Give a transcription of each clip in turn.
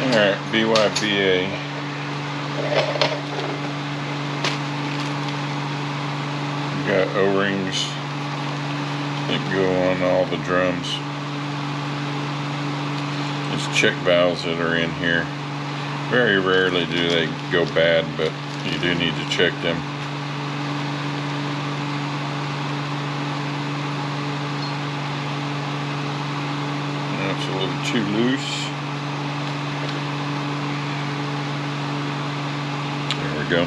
Alright, BYBA. We got O-rings that go on all the drums. There's check valves that are in here. Very rarely do they go bad, but you do need to check them. That's a little too loose. There we go.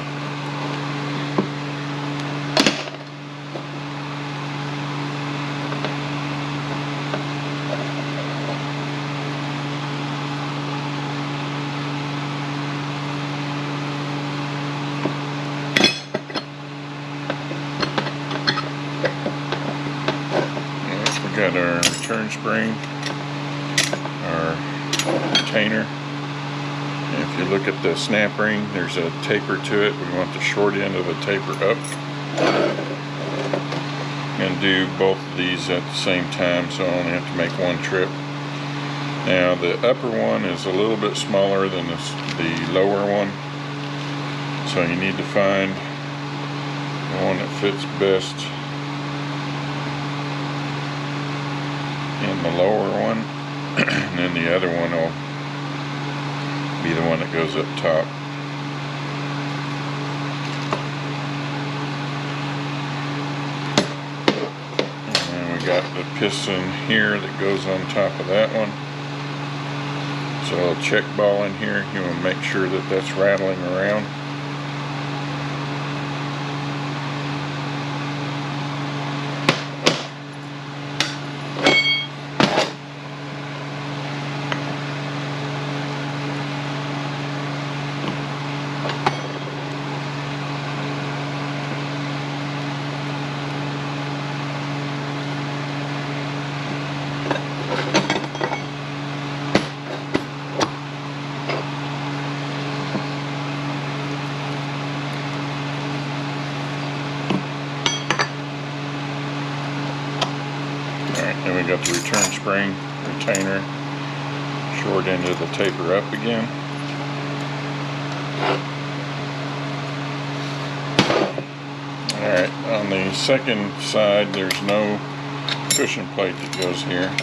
We got our return spring, our retainer. If you look at the snap ring, there's a taper to it. We want the short end of the taper up. I'm going to do both of these at the same time, so I only have to make one trip. Now the upper one is a little bit smaller than the lower one, so you need to find the one that fits best in the lower one, and then the other one will be the one that goes up top. And then we got the piston here that goes on top of that one. So a check ball in here, you want to make sure that that's rattling around. Then we got the return spring, retainer, short end of the taper up again. Alright, on the second side there's no cushion plate that goes here.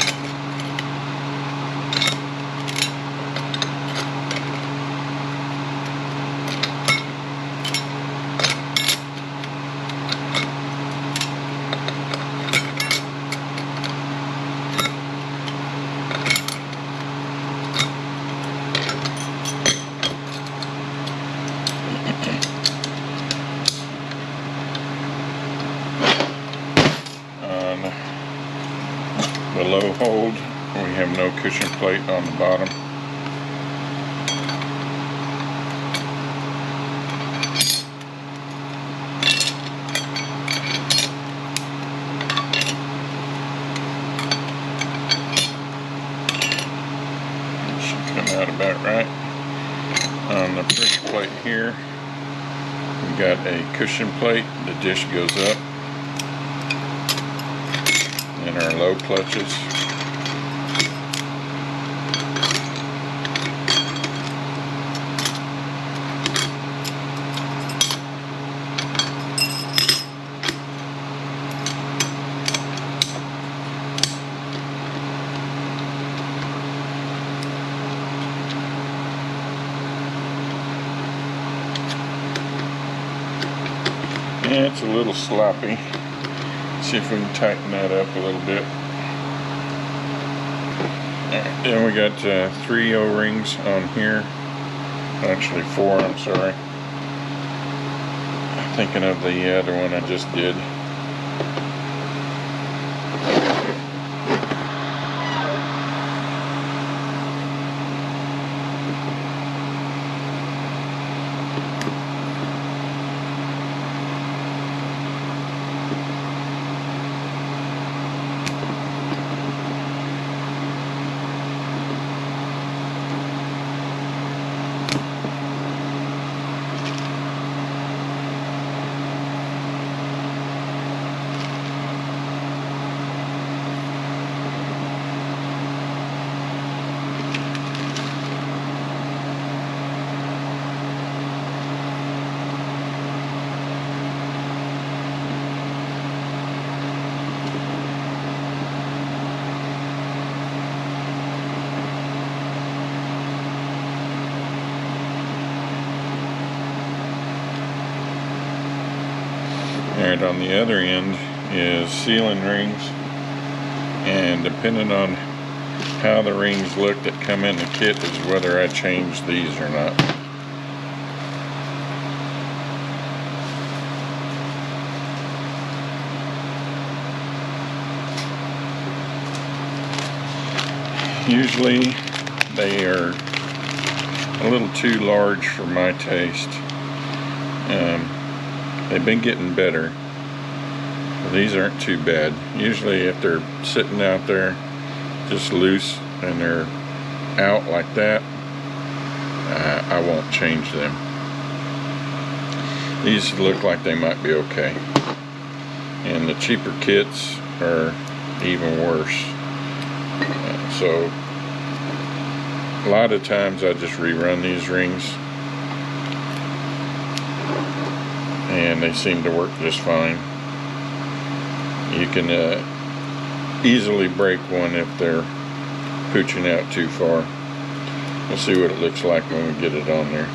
The low hold, we have no cushion plate on the bottom. It should come out about right. On the pressure plate here, we got a cushion plate. The dish goes up. And our low clutches. Yeah, it's a little sloppy. See if we can tighten that up a little bit. Alright, then we got 3 O-rings on here. Actually 4, I'm sorry. Thinking of the other one I just did. And on the other end is sealing rings, and depending on how the rings look that come in the kit is whether I change these or not. Usually they are a little too large for my taste. They've been getting better. These aren't too bad. Usually if they're sitting out there just loose and they're out like that, I won't change them. These look like they might be okay. And the cheaper kits are even worse. So a lot of times I just rerun these rings, and they seem to work just fine. You can easily break one if they're pooching out too far. We'll see what it looks like when we get it on there.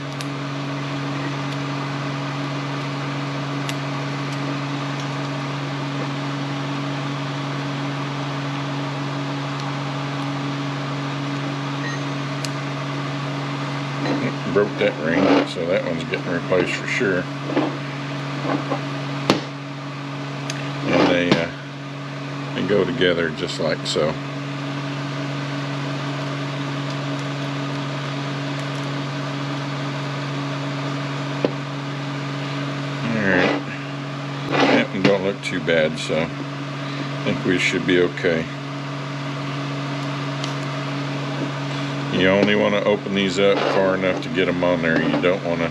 Broke that ring, so that one's getting replaced for sure. And they go together just like so. Alright, that one don't look too bad, so I think we should be okay. You only want to open these up far enough to get them on there. You don't want to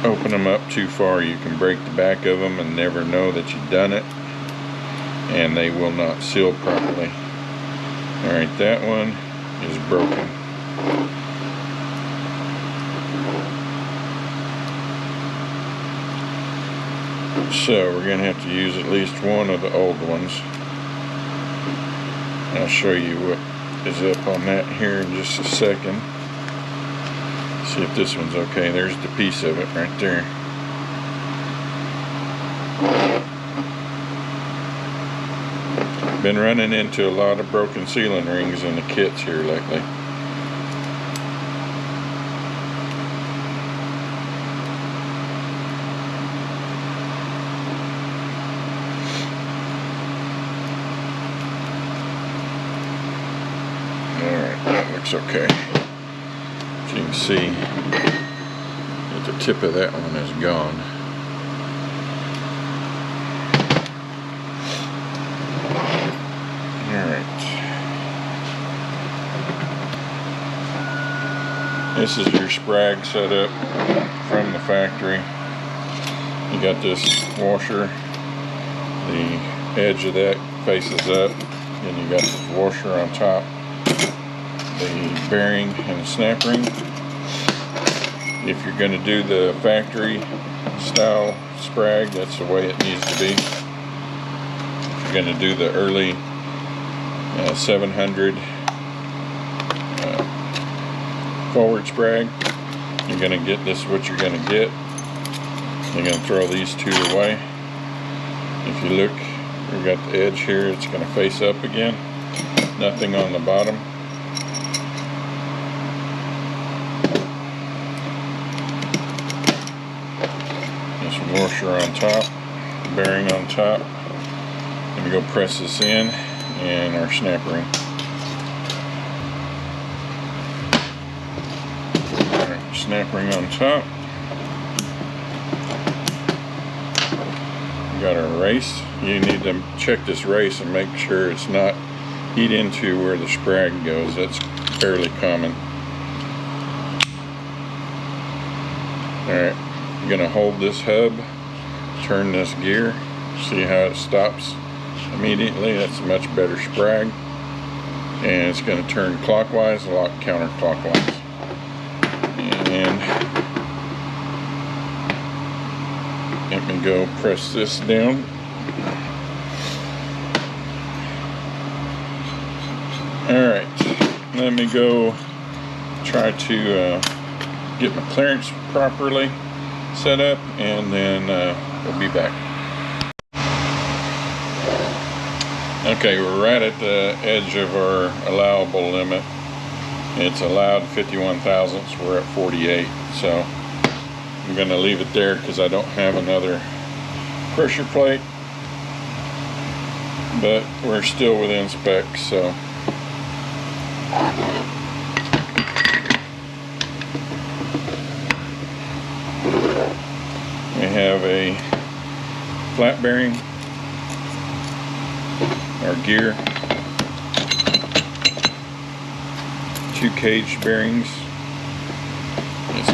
open them up too far. You can break the back of them and never know that you've done it, and they will not seal properly. Alright, that one is broken. So we're going to have to use at least one of the old ones. I'll show you what is up on that here in just a second. See if this one's okay. There's the piece of it right there. Been running into a lot of broken sealing rings in the kits here lately. Okay, as you can see that the tip of that one is gone. Alright, this is your sprag setup from the factory. You got this washer, the edge of that faces up, and you got this washer on top, the bearing and the snap ring. If you're going to do the factory style sprag, that's the way it needs to be. If you're going to do the early 700 forward sprag, you're going to get this, what you're going to get. You're going to throw these two away. If you look, we've got the edge here, it's going to face up again. Nothing on the bottom. Washer on top, bearing on top. I'm going to go press this in, and our snap ring. Our snap ring on top. We got our race. You need to check this race and make sure it's not heat into where the sprag goes. That's fairly common. Alright. I'm going to hold this hub, turn this gear, see how it stops immediately. That's a much better sprag. And it's going to turn clockwise, a lot counterclockwise. And let me go press this down. Alright, let me go try to get my clearance properly set up, and then We'll be back. Okay, we're right at the edge of our allowable limit. It's allowed 51 thousandths. We're at 48, so I'm going to leave it there because I don't have another pressure plate, but we're still within specs. So we have a flat bearing, our gear, 2 cage bearings. It's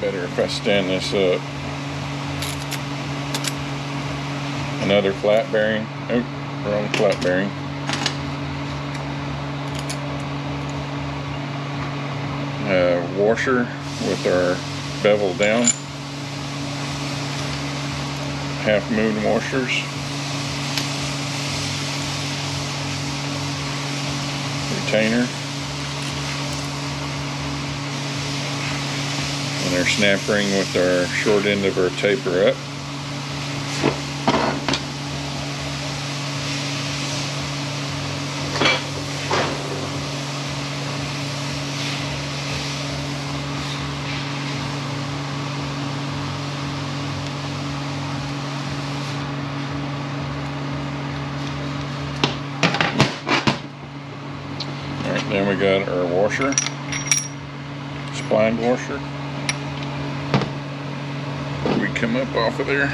better if I stand this up. Another flat bearing. Oh, wrong flat bearing. Washer with our bevel down. Half moon washers. Retainer. And our snap ring with our short end of our taper up. Alright, then we got our washer, splined washer. We come up off of there.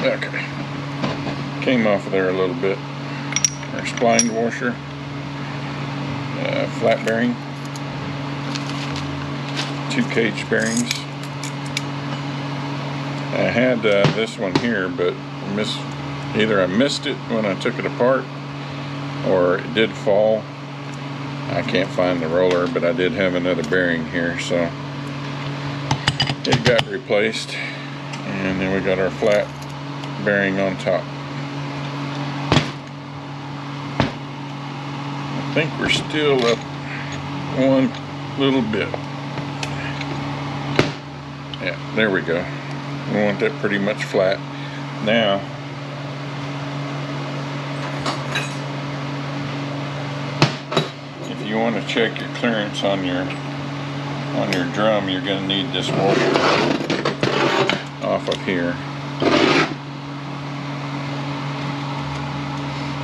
Okay, came off of there a little bit. Our splined washer, flat bearing, 2 cage bearings. I had this one here, but either I missed it when I took it apart, or it did fall. I can't find the roller, but I did have another bearing here, so it got replaced. And then we got our flat bearing on top. I think we're still up one little bit. Yeah, there we go. We want that pretty much flat. Now, if you want to check your clearance on your drum, you're going to need this washer off of here.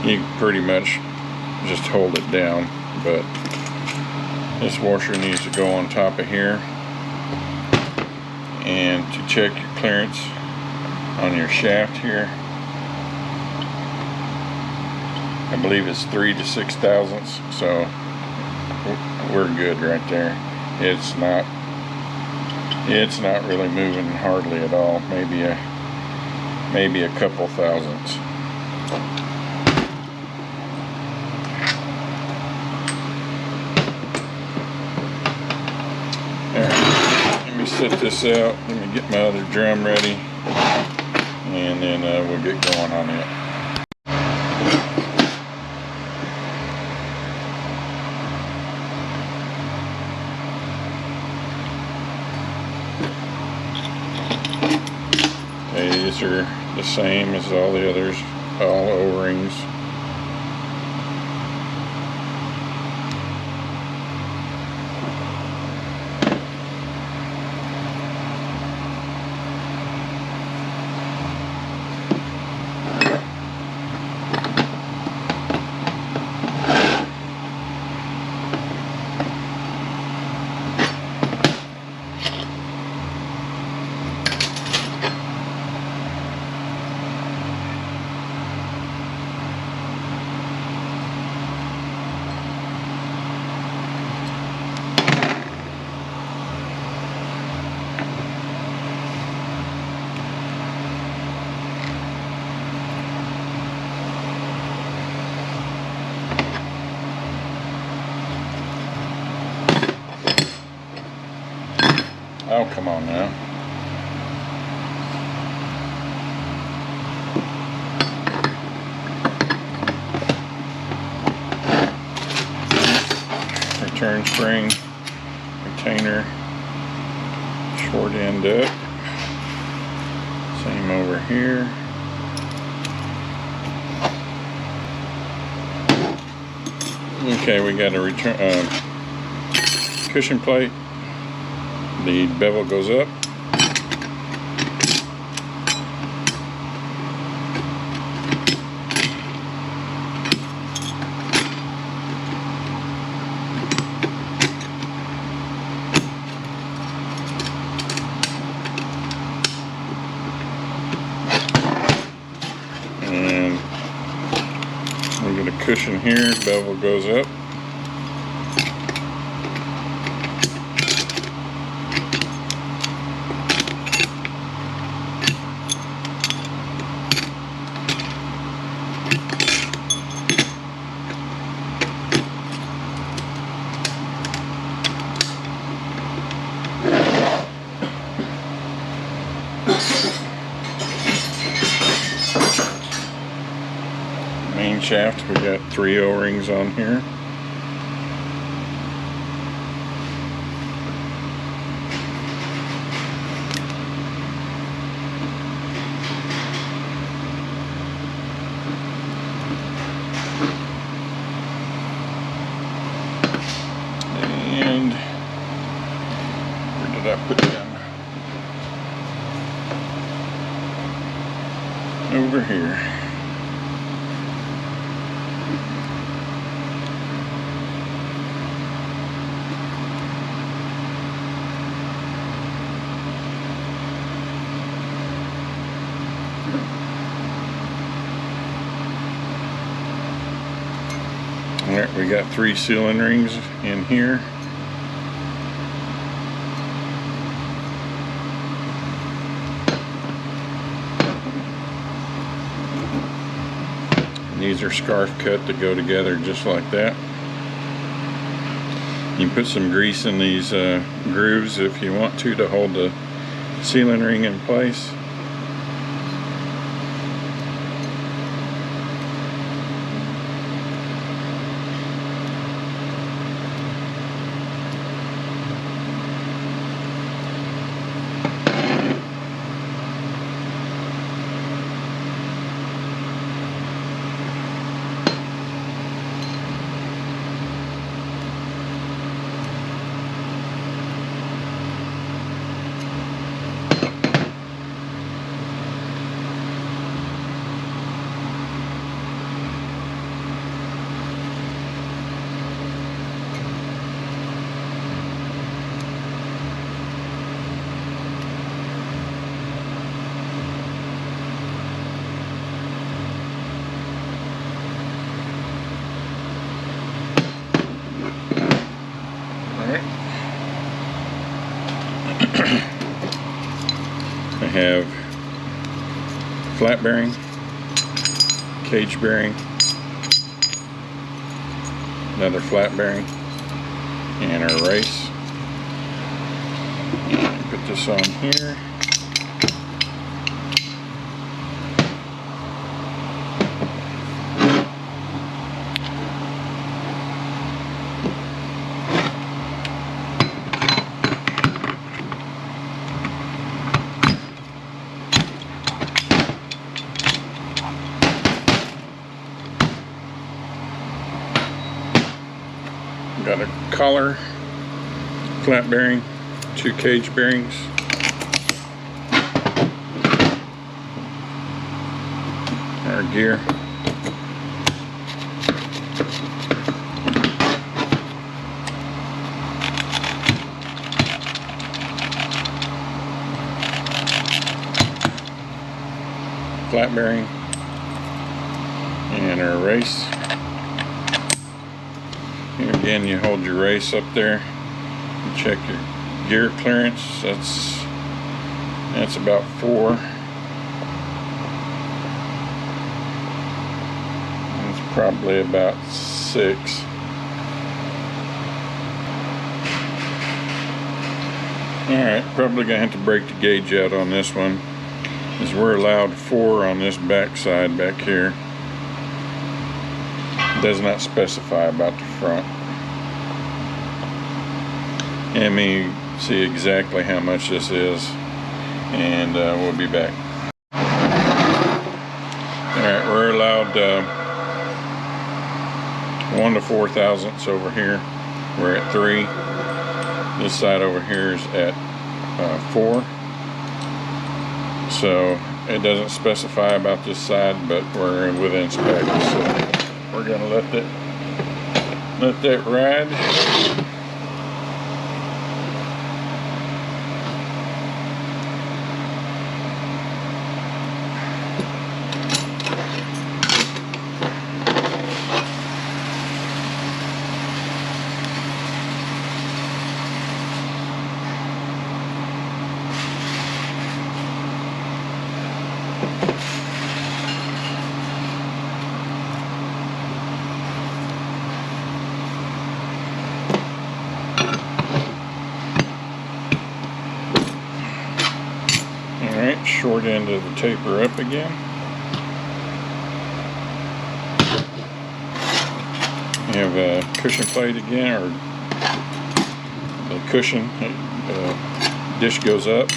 You can pretty much just hold it down, but this washer needs to go on top of here. And to check your clearance on your shaft here, I believe it's 3 to 6 thousandths, so we're good right there. It's not really moving hardly at all. Maybe a couple thousandths. Set this out. Let me get my other drum ready, and then we'll get going on it. Okay, these are the same as all the others, all O-rings. Oh, come on now. turn spring, retainer, short end up. Same over here. Okay, we got a return cushion plate. The bevel goes up. And we get a cushion here, bevel goes up. Main shaft, we got 3 O-rings on here. And where did I put them? Over here. Alright, we got 3 sealing rings in here. These are scarf cut to go together just like that. You can put some grease in these grooves if you want to hold the sealing ring in place. I have flat bearing, cage bearing, another flat bearing, and our race. And put this on here. Got a collar, flat bearing, 2 cage bearings. Our gear. Flat bearing. And our race. Here again, you hold your race up there and check your gear clearance. That's about 4. It's probably about 6. Alright, probably gonna have to break the gauge out on this one, as we're allowed 4 on this back side back here. Does not specify about the front. Let me see exactly how much this is, and we'll be back. Alright, we're allowed 1 to 4 thousandths over here. We're at 3. This side over here is at 4. So it doesn't specify about this side, but we're within spec. So we're gonna let that ride. Alright, short end of the taper up again. You have a cushion plate again, or the cushion dish goes up.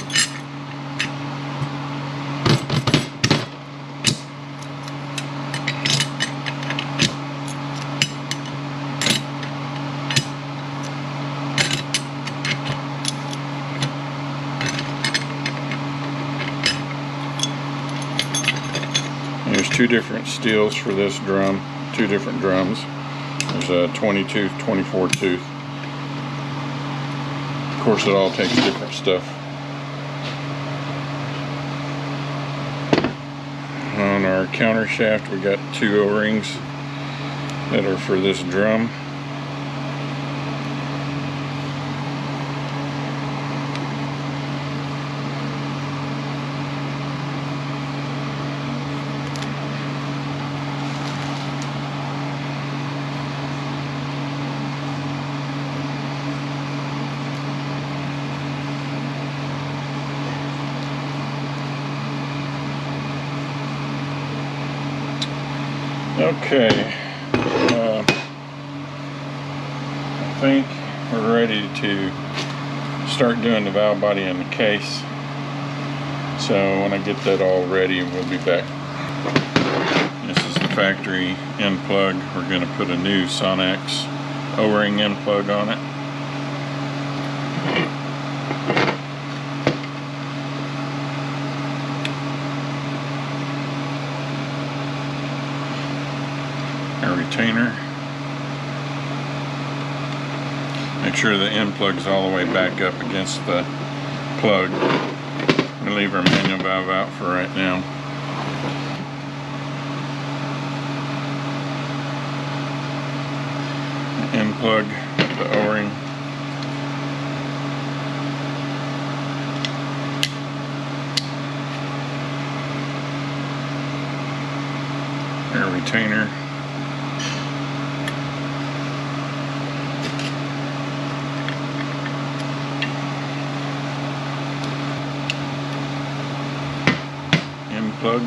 There's 2 different steels for this drum, 2 different drums. There's a 20 tooth, 24 tooth. Of course, it all takes different stuff. On our counter shaft, we got 2 O-rings that are for this drum. Okay, I think we're ready to start doing the valve body and the case. So when I get that all ready, we'll be back. This is the factory end plug. We're going to put a new Sonax O-ring end plug on it. A retainer. Make sure the end plug is all the way back up against the plug. We'll leave our manual valve out for right now. End plug, the O-ring. Air retainer. Plug.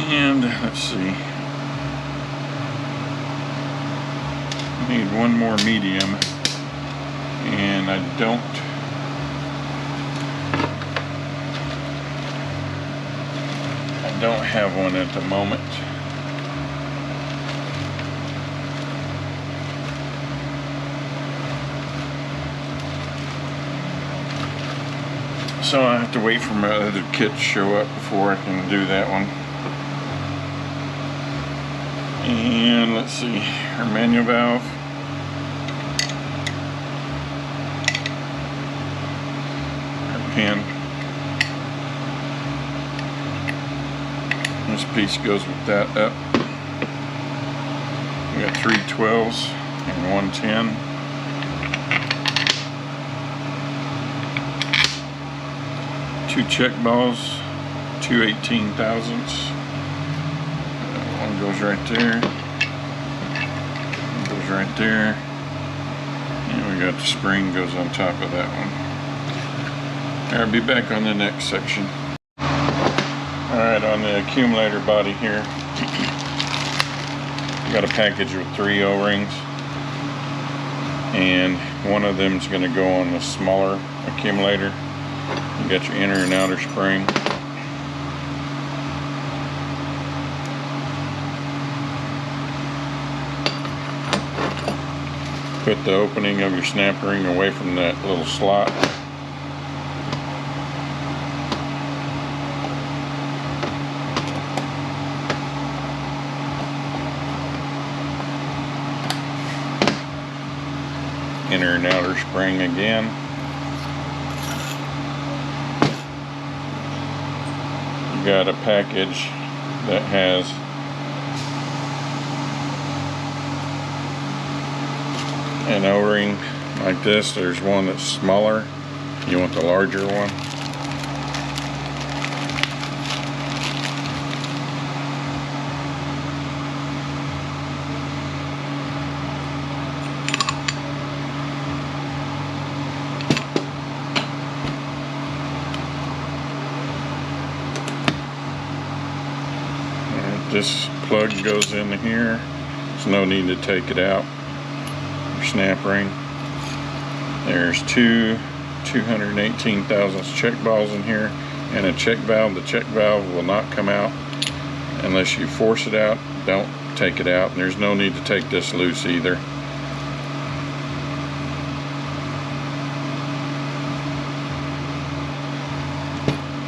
And let's see. Need one more medium, and I don't have one at the moment. So I have to wait for my other kit to show up before I can do that one. And let's see, our manual valve. Our pin. This piece goes with that up. We got 3 12s and 1 10. Two check balls, 2 2/18,000ths. One goes right there. One goes right there. And we got the spring goes on top of that one. I'll be back on the next section. Alright, on the accumulator body here, got a package with 3 O-rings, and one of them is going to go on the smaller accumulator. You got your inner and outer spring. Put the opening of your snap ring away from that little slot. Inner and outer spring again. You got a package that has an O-ring like this. There's one that's smaller. You want the larger one. This plug goes in here. There's no need to take it out. Your snap ring. There's two 218,000ths check valves in here and a check valve. The check valve will not come out unless you force it out. Don't take it out. And there's no need to take this loose either.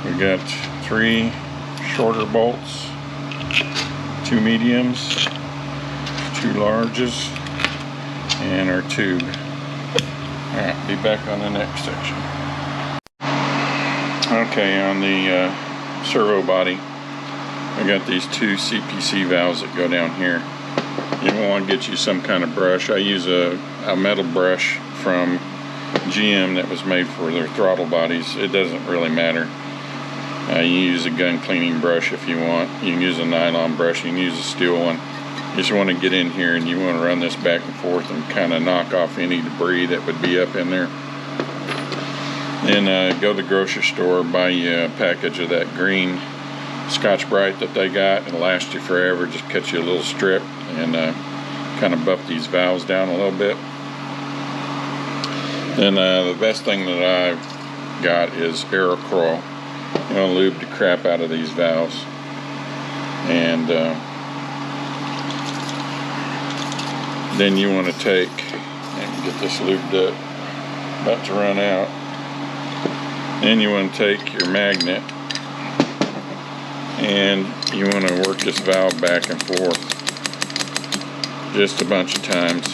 We got 3 shorter bolts, 2 mediums, 2 larges, and our tube. Alright, be back on the next section. Okay, on the servo body, I got these 2 CPC valves that go down here. You want to get you some kind of brush. I use a metal brush from GM that was made for their throttle bodies. It doesn't really matter. You can use a gun cleaning brush if you want. You can use a nylon brush. You can use a steel one. You just want to get in here and you want to run this back and forth and kind of knock off any debris that would be up in there. Then go to the grocery store, buy you a package of that green Scotch-Brite that they got. It'll last you forever. Just cut you a little strip and kind of buff these valves down a little bit. Then the best thing that I've got is Aerocrawl. You want to lube the crap out of these valves, and then you want to take and get this lubed up, about to run out. Then you want to take your magnet and you want to work this valve back and forth just a bunch of times,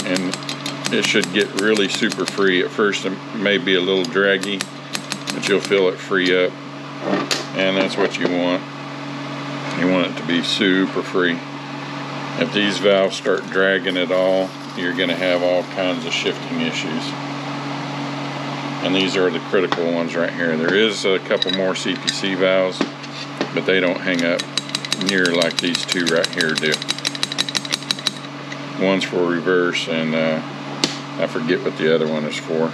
and it should get really super free. At first it may be a little draggy, but you'll feel it free up. And that's what you want. You want it to be super free. If these valves start dragging at all, you're going to have all kinds of shifting issues. And these are the critical ones right here. There is a couple more CPC valves, but they don't hang up near like these 2 right here do. One's for reverse, and I forget what the other one is for.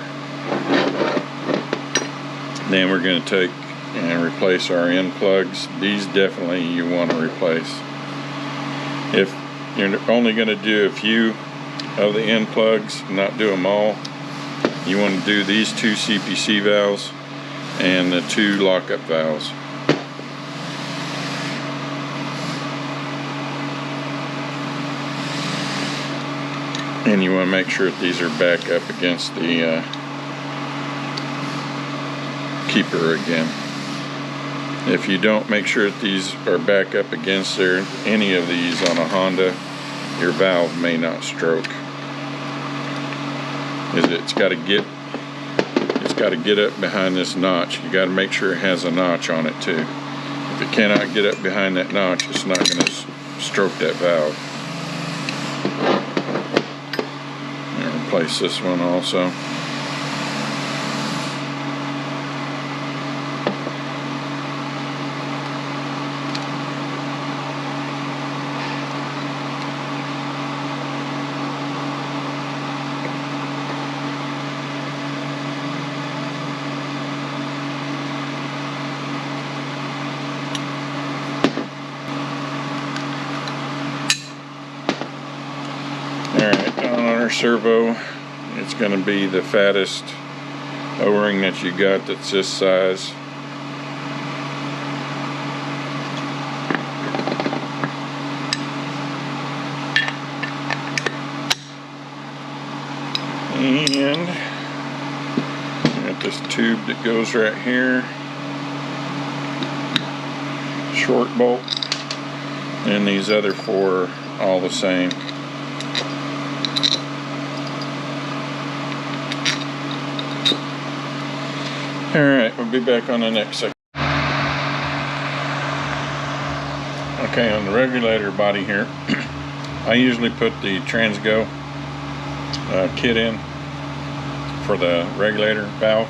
Then we're going to take and replace our end plugs. These definitely you want to replace. If you're only going to do a few of the end plugs, not do them all, you want to do these 2 CPC valves and the 2 lockup valves. And you want to make sure that these are back up against the keeper again. If you don't make sure that these are back up against any of these on a Honda, your valve may not stroke. It's got to get up behind this notch. You got to make sure it has a notch on it too. If it cannot get up behind that notch, it's not going to stroke that valve. And replace this one also. servo, it's going to be the fattest O-ring that you got that's this size. And got this tube that goes right here, short bolt, and these other four are all the same. Alright, we'll be back on the next section. Okay, on the regulator body here, I usually put the Transgo kit in for the regulator valve.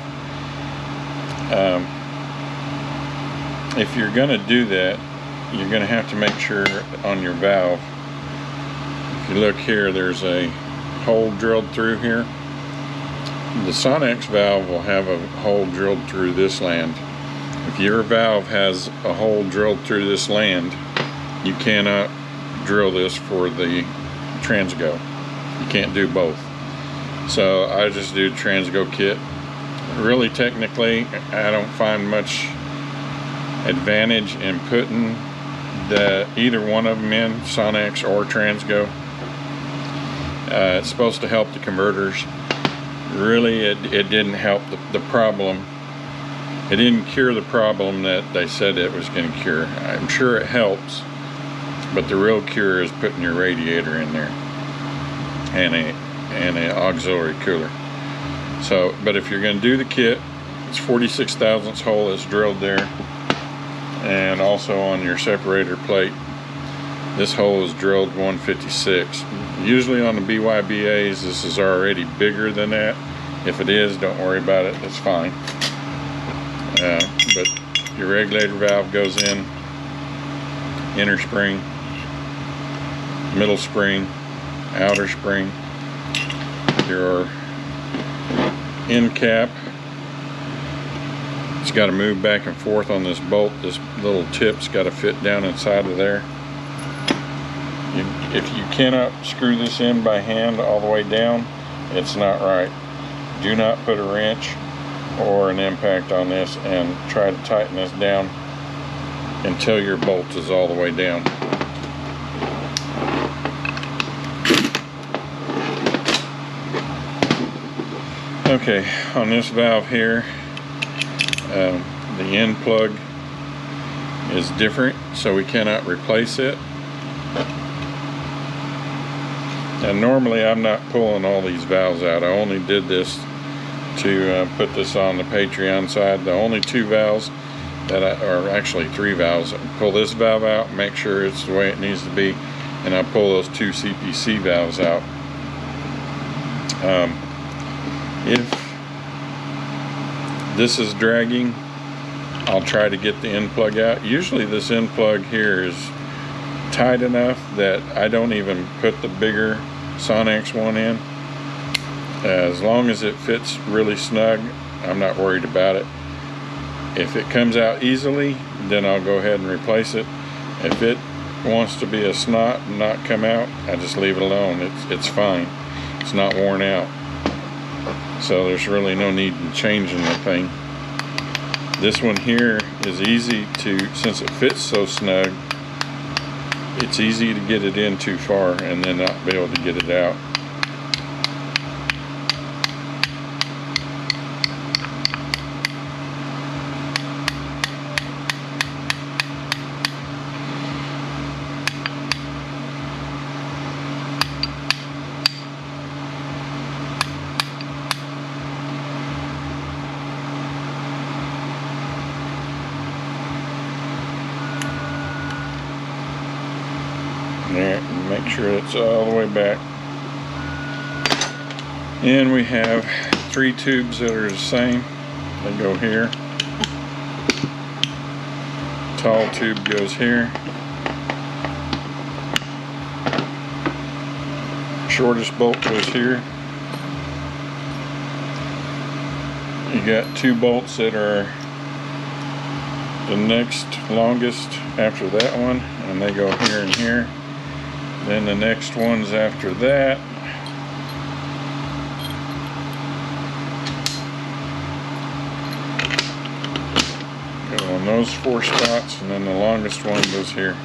If you're going to do that, you're going to have to make sure on your valve, if you look here, there's a hole drilled through here. The Sonex valve will have a hole drilled through this land. If your valve has a hole drilled through this land, you cannot drill this for the Transgo. You can't do both. So I just do Transgo kit. Really, technically, I don't find much advantage in putting either one of them in, Sonex or Transgo. It's supposed to help the converters. Really, it didn't help the problem. It didn't cure the problem that they said it was going to cure. I'm sure it helps, but the real cure is putting your radiator in there and an auxiliary cooler. So, but if you're going to do the kit, it's 46 thousandths hole that's drilled there, and also on your separator plate, this hole is drilled 156. Usually on the BYBAs, this is already bigger than that. If it is, don't worry about it, it's fine. But your regulator valve goes in, inner spring, middle spring, outer spring. Your end cap, it's got to move back and forth on this bolt. This little tip's got to fit down inside of there. If you cannot screw this in by hand all the way down, it's not right. Do not put a wrench or an impact on this and try to tighten this down until your bolt is all the way down. Okay, on this valve here, the end plug is different, so we cannot replace it. And normally I'm not pulling all these valves out. I only did this to put this on the Patreon side. The only two valves that are actually three valves. I pull this valve out, make sure it's the way it needs to be, and I pull those two CPC valves out. If this is dragging, I'll try to get the end plug out. Usually this end plug here is tight enough that I don't even put the bigger Sonex one in. As long as it fits really snug, I'm not worried about it. If it comes out easily, then I'll go ahead and replace it. If it wants to be a snot and not come out, I just leave it alone. It's fine. It's not worn out. So there's really no need in changing the thing. This one here is easy to, since it fits so snug, it's easy to get it in too far and then not be able to get it out. There, make sure it's all the way back. And we have three tubes that are the same. They go here. Tall tube goes here. Shortest bolt goes here. You got two bolts that are the next longest after that one, and they go here and here. Then the next ones after that in those 4 spots, and then the longest one goes here.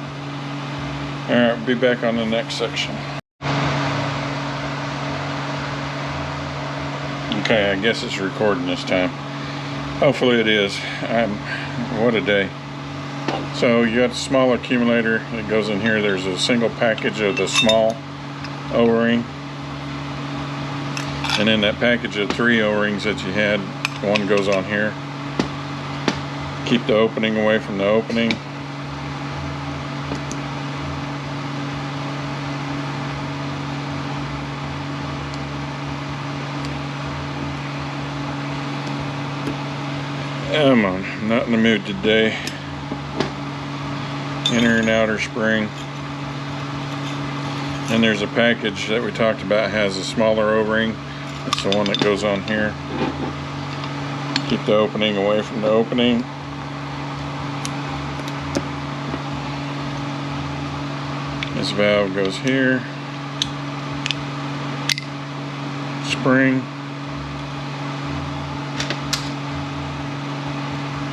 Alright, we'll be back on the next section. Okay, I guess it's recording this time. Hopefully it is. What a day. So you got a small accumulator that goes in here. There's a single package of the small O-ring. And then that package of 3 O-rings that you had, one goes on here. Keep the opening away from the opening. Come on, I'm not in the mood today. Inner and outer spring. And there's a package that we talked about, has a smaller O-ring. That's the one that goes on here. Keep the opening away from the opening. This valve goes here. Spring.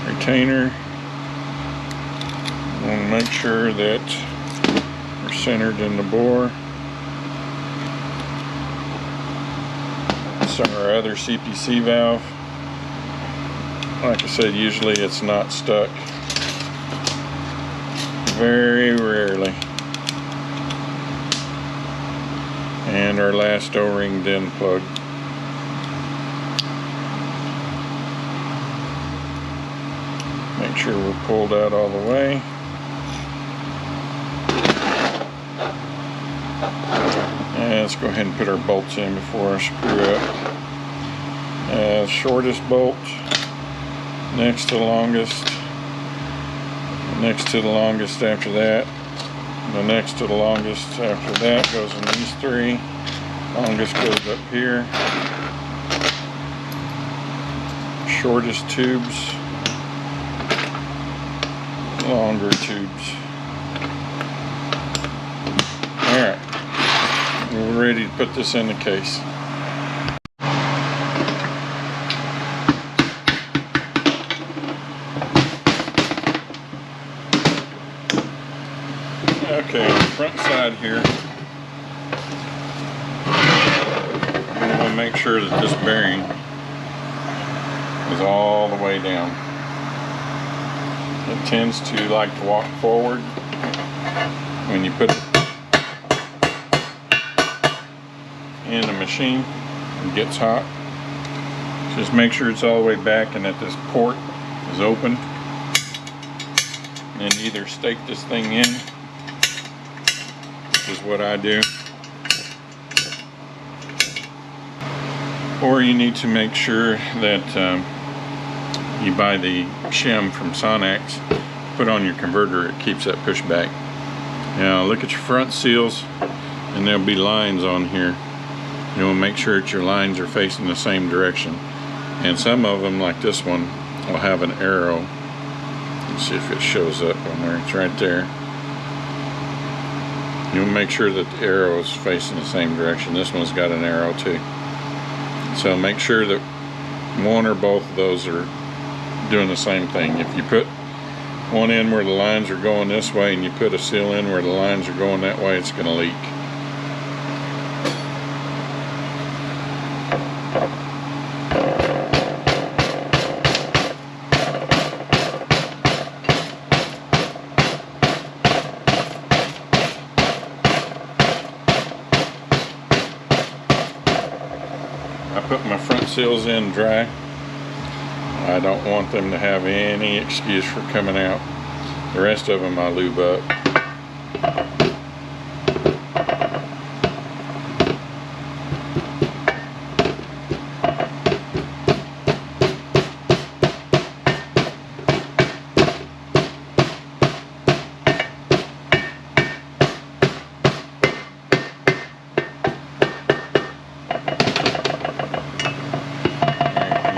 Retainer. We want to make sure that we're centered in the bore. This is our other CPC valve. Like I said, usually it's not stuck. Very rarely. And our last O-ring then plug. Make sure we're pulled out all the way. And let's go ahead and put our bolts in before I screw up. Shortest bolt, next to the longest, next to the longest after that, the next to the longest after that goes in these 3. Longest goes up here. Shortest tubes, longer tubes. Alright, we're ready to put this in the case. Okay, on the front side here, I'm going to make sure that this bearing is all the way down. It tends to like to walk forward when you put it in the machine. It gets hot. Just make sure it's all the way back and that this port is open. And either stake this thing in, which is what I do, or you need to make sure that you buy the shim from Sonax, put on your converter, it keeps that pushback. Now look at your front seals, and there'll be lines on here. You want to make sure that your lines are facing the same direction. And some of them, like this one, will have an arrow. Let's see if it shows up on there. It's right there. You want to make sure that the arrow is facing the same direction. This one's got an arrow too. So make sure that one or both of those are doing the same thing. If you put one in where the lines are going this way and you put a seal in where the lines are going that way, it's going to leak. I put my front seals in dry. I don't want them to have any excuse for coming out. The rest of them I lube up.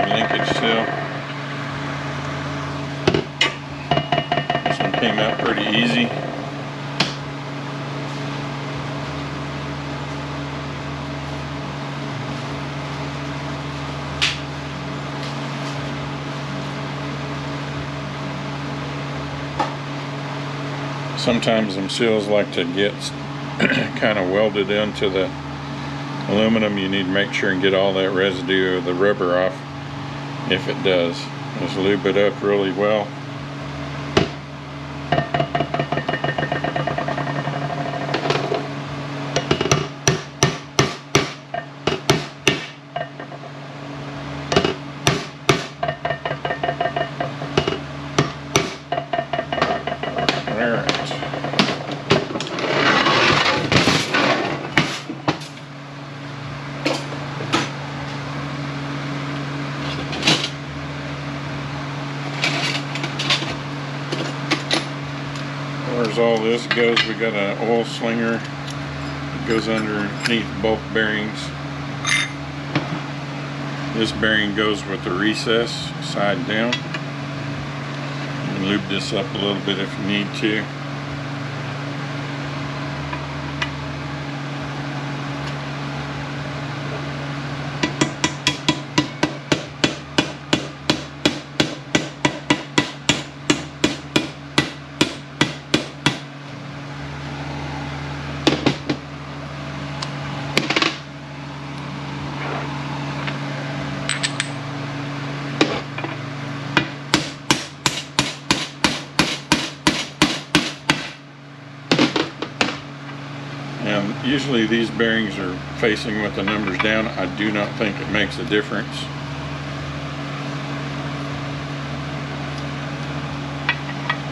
Linkage seal. This one came out pretty easy. Sometimes them seals like to get kind of welded into the aluminum. You need to make sure and get all that residue of the rubber off. If it does, just lube it up really well. As all this goes, we got an oil slinger that goes underneath both bearings. This bearing goes with the recess side down. You can lube this up a little bit if you need to. And usually these bearings are facing with the numbers down. I do not think it makes a difference.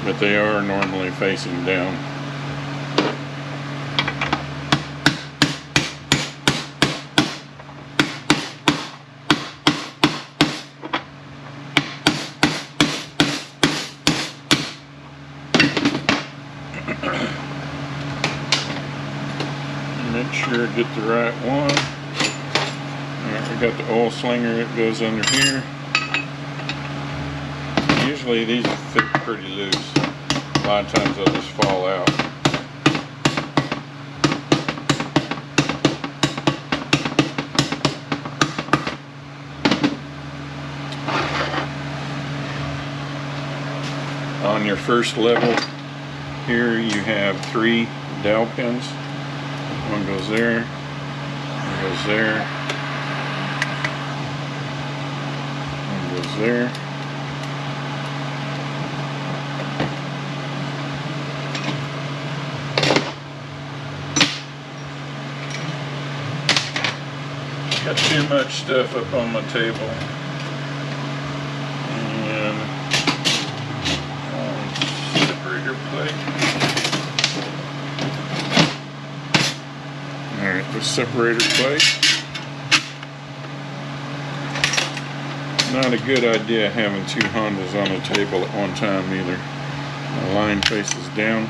But they are normally facing down. Make sure I get the right one. Alright, we got the oil slinger that goes under here. Usually these fit pretty loose. A lot of times they'll just fall out. On your first level here you have 3 dowel pins. One goes there, one goes there, one goes there. Got too much stuff up on my table. And separator plate. Alright, the separator plate. Not a good idea having 2 Hondas on the table at one time either. The line faces down.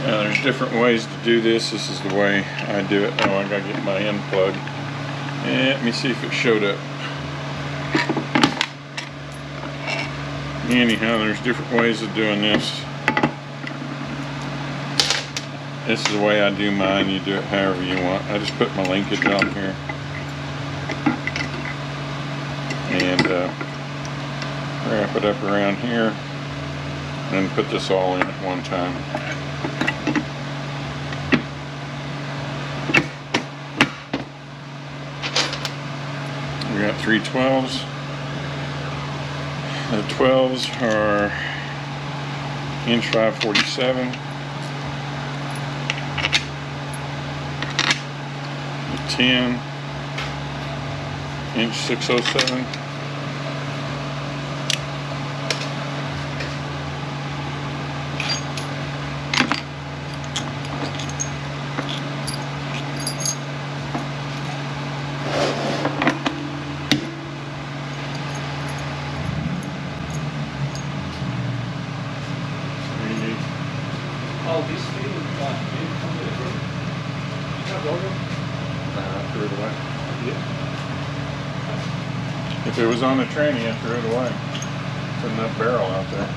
Now there's different ways to do this. This is the way I do it. Oh, I gotta get my end plug. Let me see if it showed up. Anyhow, there's different ways of doing this. This is the way I do mine. You do it however you want. I just put my linkage on here. And wrap it up around here. And then put this all in at one time. We got 3 12s. The 12s are 5/47". The 10 6/07". Oh, this thing didn't come with it. You have logo? I threw it away. Yeah. If it was on the tranny, I threw it away. Put enough barrel out there.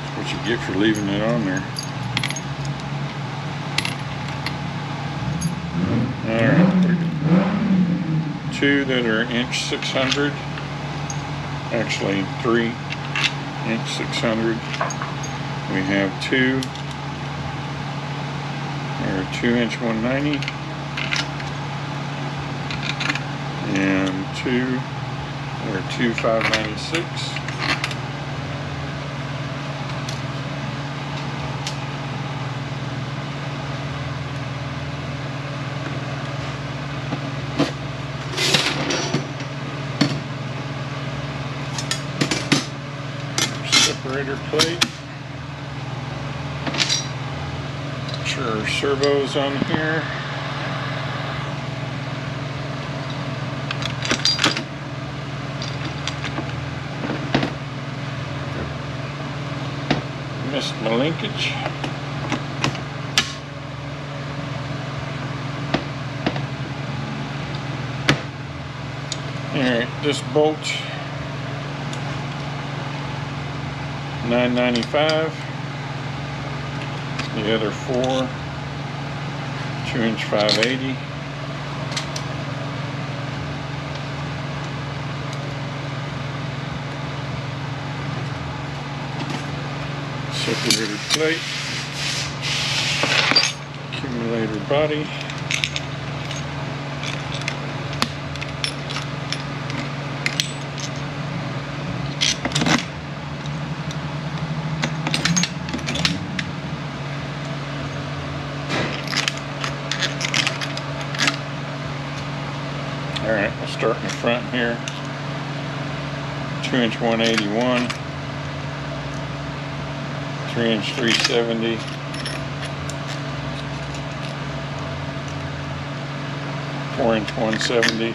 That's what you get for leaving it on there. 2 that are 1'600", actually 3 1'600". We have 2 that are 2" 190, and 2 that are 2 596. Separator plate. Sure, servos on here. Missed my linkage. Alright, this bolt $9.95. The other 4 2" 580. Separator plate, accumulator body, alright, we'll start in the front here. 2" 181, 3" 370, 4" 170,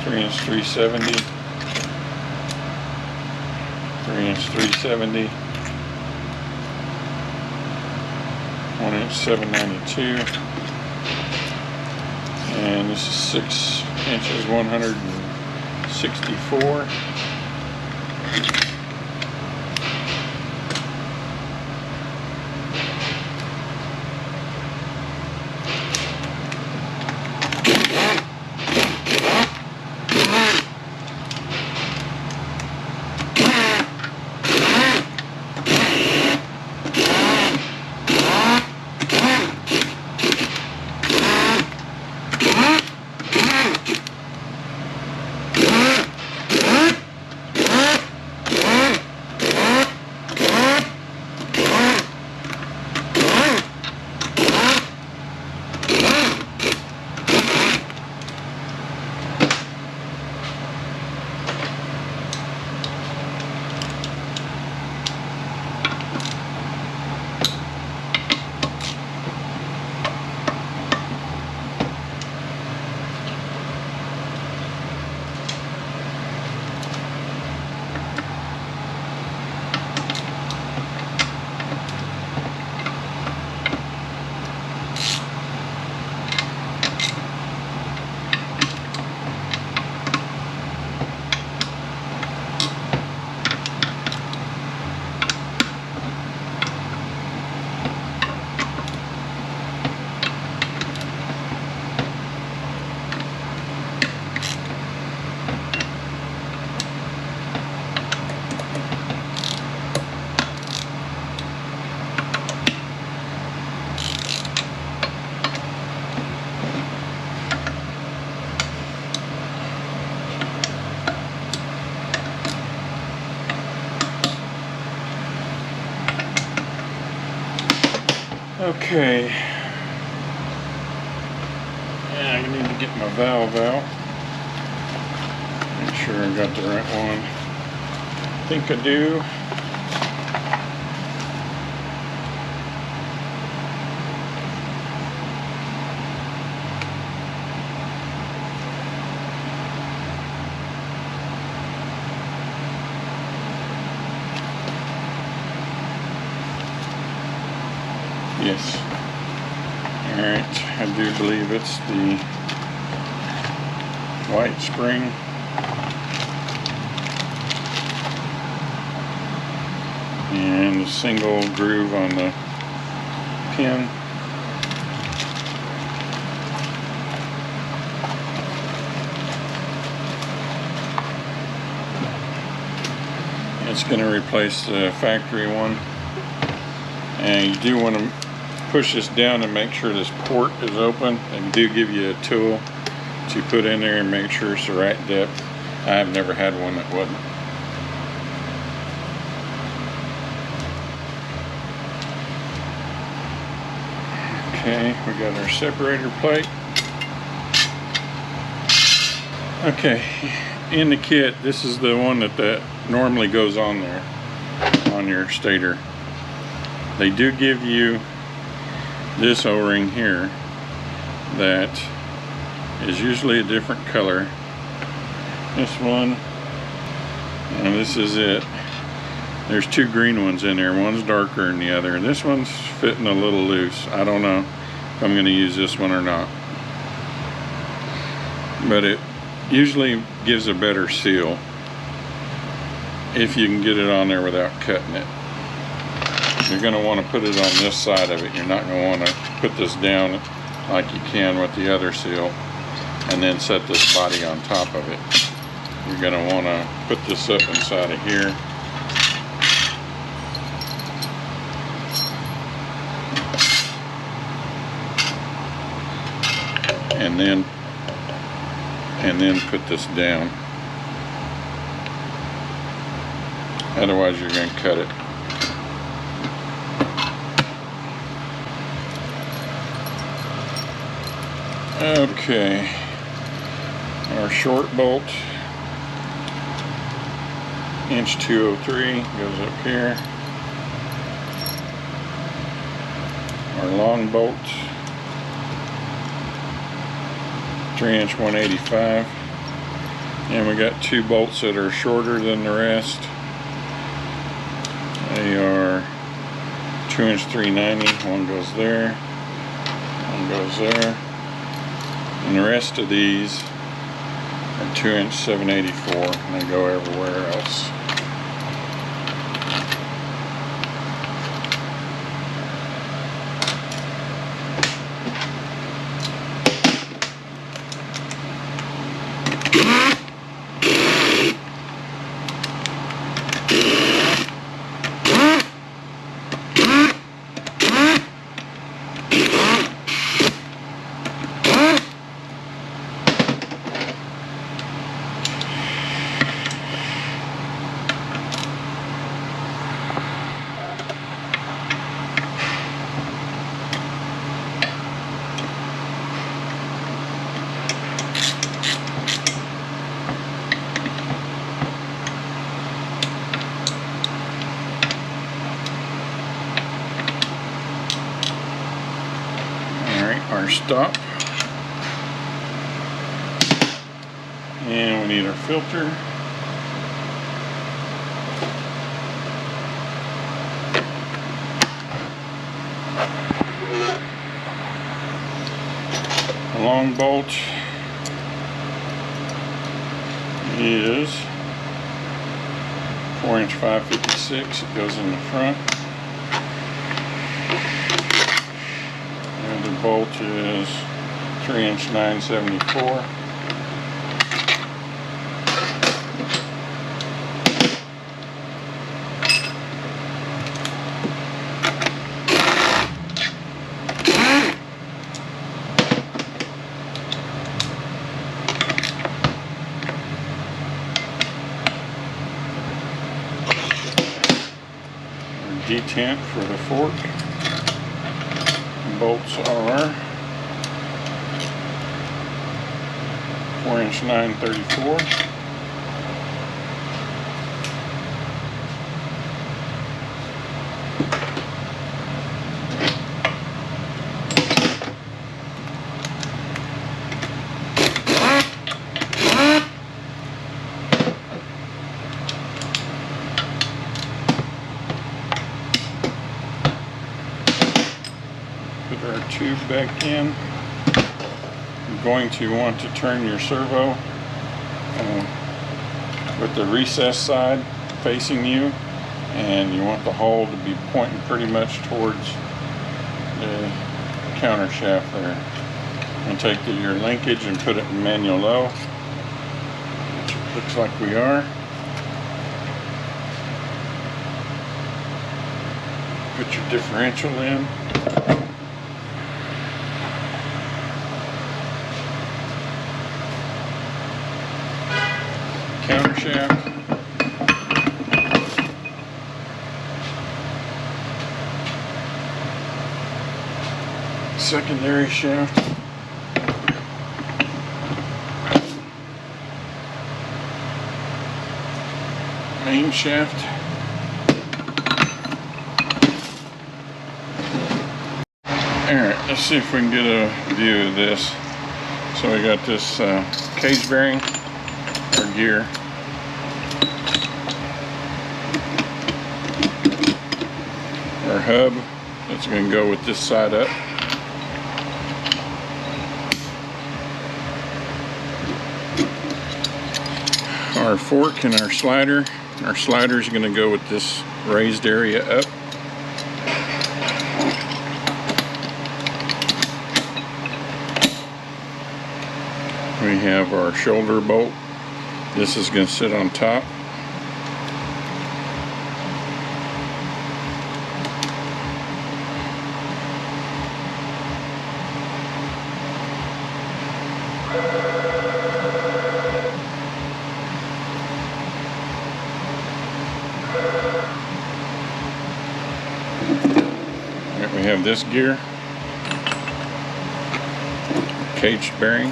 3" 370, 3" 370, 1" 792, and this is 6" 164. Okay, yeah, I need to get my valve out. Make sure I got the right one. I think I do. Yes. Alright, I do believe it's the white spring. And the single groove on the pin. It's going to replace the factory one. And you do want to push this down and make sure this port is open. They do give you a tool to put in there and make sure it's the right depth. I've never had one that wasn't. Okay, we got our separator plate. Okay, in the kit, this is the one that normally goes on there, on your stator. They do give you this O-ring here that is usually a different color. This one, and this is it. There's two green ones in there. One's darker than the other. This one's fitting a little loose. I don't know if I'm going to use this one or not. But it usually gives a better seal if you can get it on there without cutting it. You're going to want to put it on this side of it. You're not going to want to put this down like you can with the other seal and then set this body on top of it. You're going to want to put this up inside of here. And then put this down. Otherwise you're going to cut it. Okay, our short bolt, inch 203, goes up here. Our long bolt, 3-inch 185, and we got two bolts that are shorter than the rest. They are 2-inch 390. One goes there, one goes there, and the rest of these are 2-inch 784, and they go everywhere else. Our stop, and we need our filter. The long bolt is 4-inch 556. It goes in the front. The bolt is 3-inch 974. Our detent for the fork. Bolts are 4-inch 934. Put our tube back in. You're going to want to turn your servo with the recessed side facing you, and you want the hole to be pointing pretty much towards the counter shaft there. And take your linkage and put it in manual low, which it looks like we are. Put your differential in. Counter shaft. Secondary shaft. Main shaft. Alright, let's see if we can get a view of this. So we got this cage bearing, or gear. Our hub, that's going to go with this side up. Our fork and our slider. Our slider is going to go with this raised area up. We have our shoulder bolt. This is going to sit on top. We have this gear, cage bearing,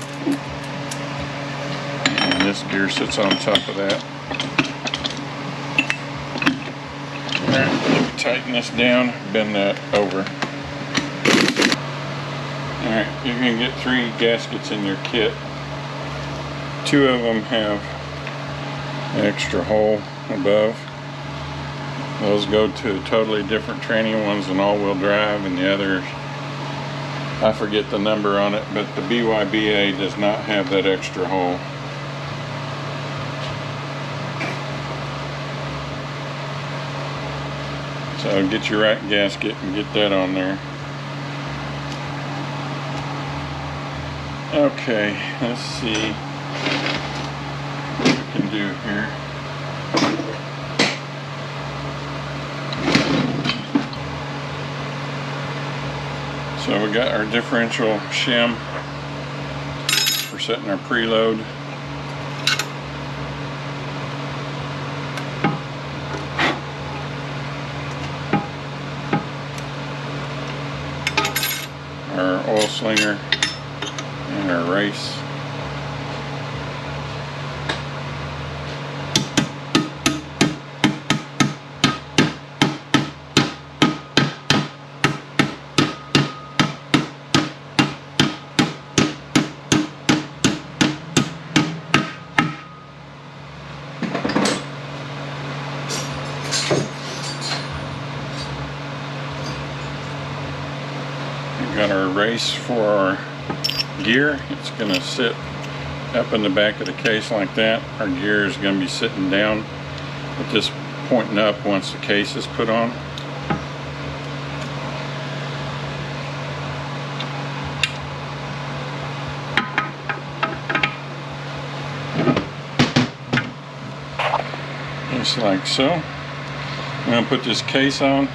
and this gear sits on top of that. Alright, tighten this down, bend that over. Alright, you're going to get 3 gaskets in your kit. 2 of them have an extra hole above. Those go to totally different training. One's an all-wheel drive and the other, I forget the number on it, but the BYBA does not have that extra hole. So get your right gasket and get that on there. Okay, let's see what we can do here. So we got our differential shim. We're setting our preload. Our oil slinger and our race. Got our race for our gear. It's going to sit up in the back of the case like that. Our gear is going to be sitting down with this pointing up once the case is put on. Just like so. I'm going to put this case on.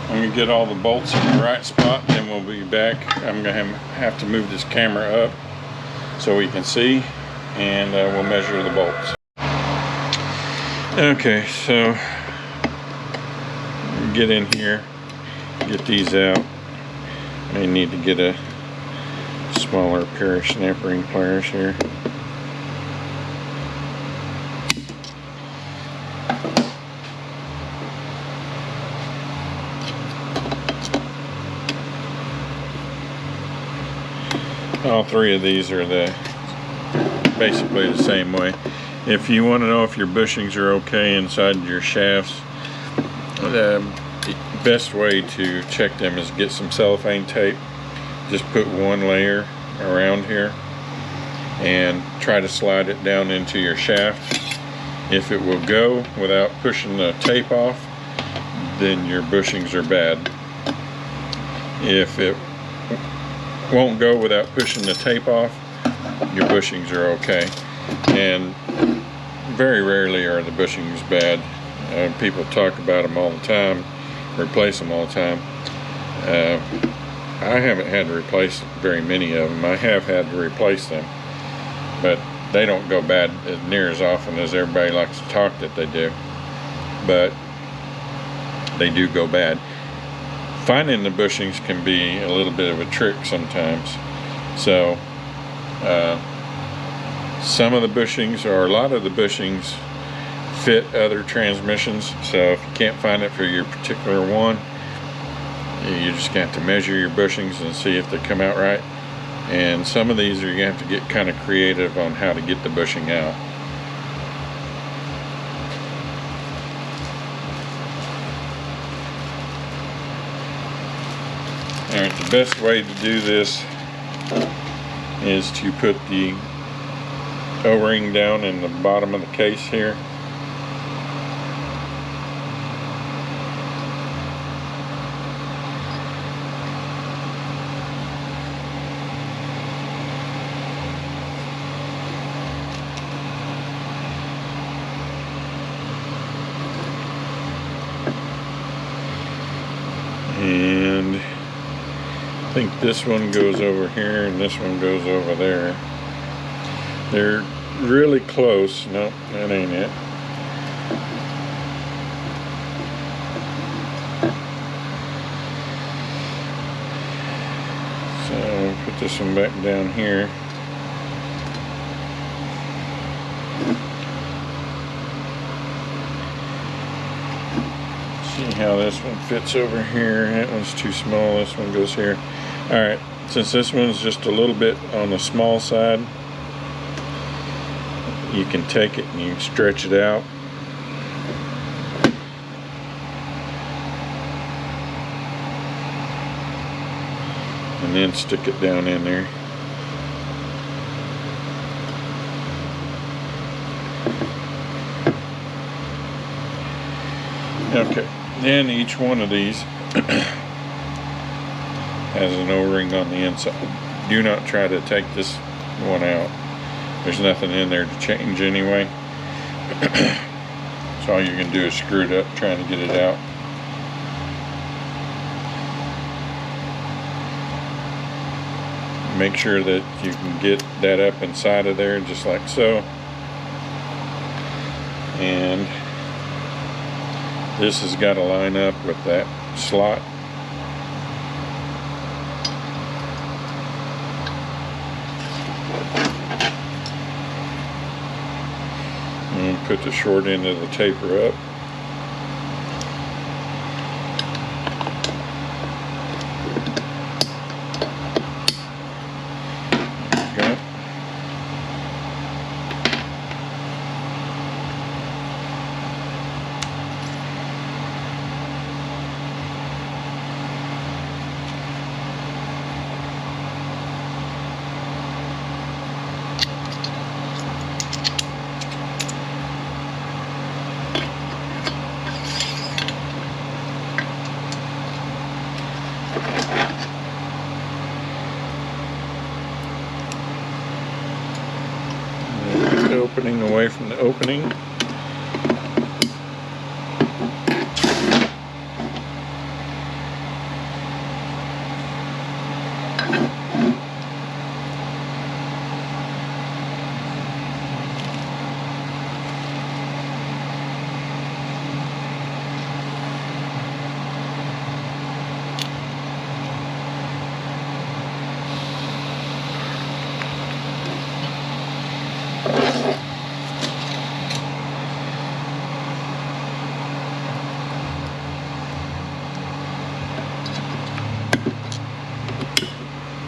I'm going to get all the bolts in the right spot, then we'll be back. I'm going to have to move this camera up so we can see, and we'll measure the bolts. Okay, so get in here, get these out. I need to get a smaller pair of snap ring pliers here. All 3 of these are basically the same way. If you want to know if your bushings are okay inside your shafts, the best way to check them is get some cellophane tape. Just put 1 layer around here and try to slide it down into your shaft. If it will go without pushing the tape off, then your bushings are bad. If it won't go without pushing the tape off, your bushings are okay. And very rarely are the bushings bad. People talk about them all the time. replace them all the time. I haven't had to replace very many of them. I have had to replace them, but they don't go bad near as often as everybody likes to talk that they do. But they do go bad. Finding the bushings can be a little bit of a trick sometimes. So some of the bushings, or a lot of the bushings, fit other transmissions. So if you can't find it for your particular one, you just have to measure your bushings and see if they come out right. And some of these you have to get kind of creative on how to get the bushing out. Alright, the best way to do this is to put the O-ring down in the bottom of the case here. And I think this one goes over here and this one goes over there. They're really close. Nope, that ain't it. So put this one back down here. See how this one fits over here. That one's too small. This one goes here. Alright, since this one's just a little bit on the small side, you can take it and you can stretch it out. And then stick it down in there. Okay, then each one of these has an O-ring on the inside. Do not try to take this one out. There's nothing in there to change anyway. So all you can do is screw it up trying to get it out. Make sure that you can get that up inside of there just like so. And this has got to line up with that slot. And put the short end of the taper up. Okay. Opening away from the opening.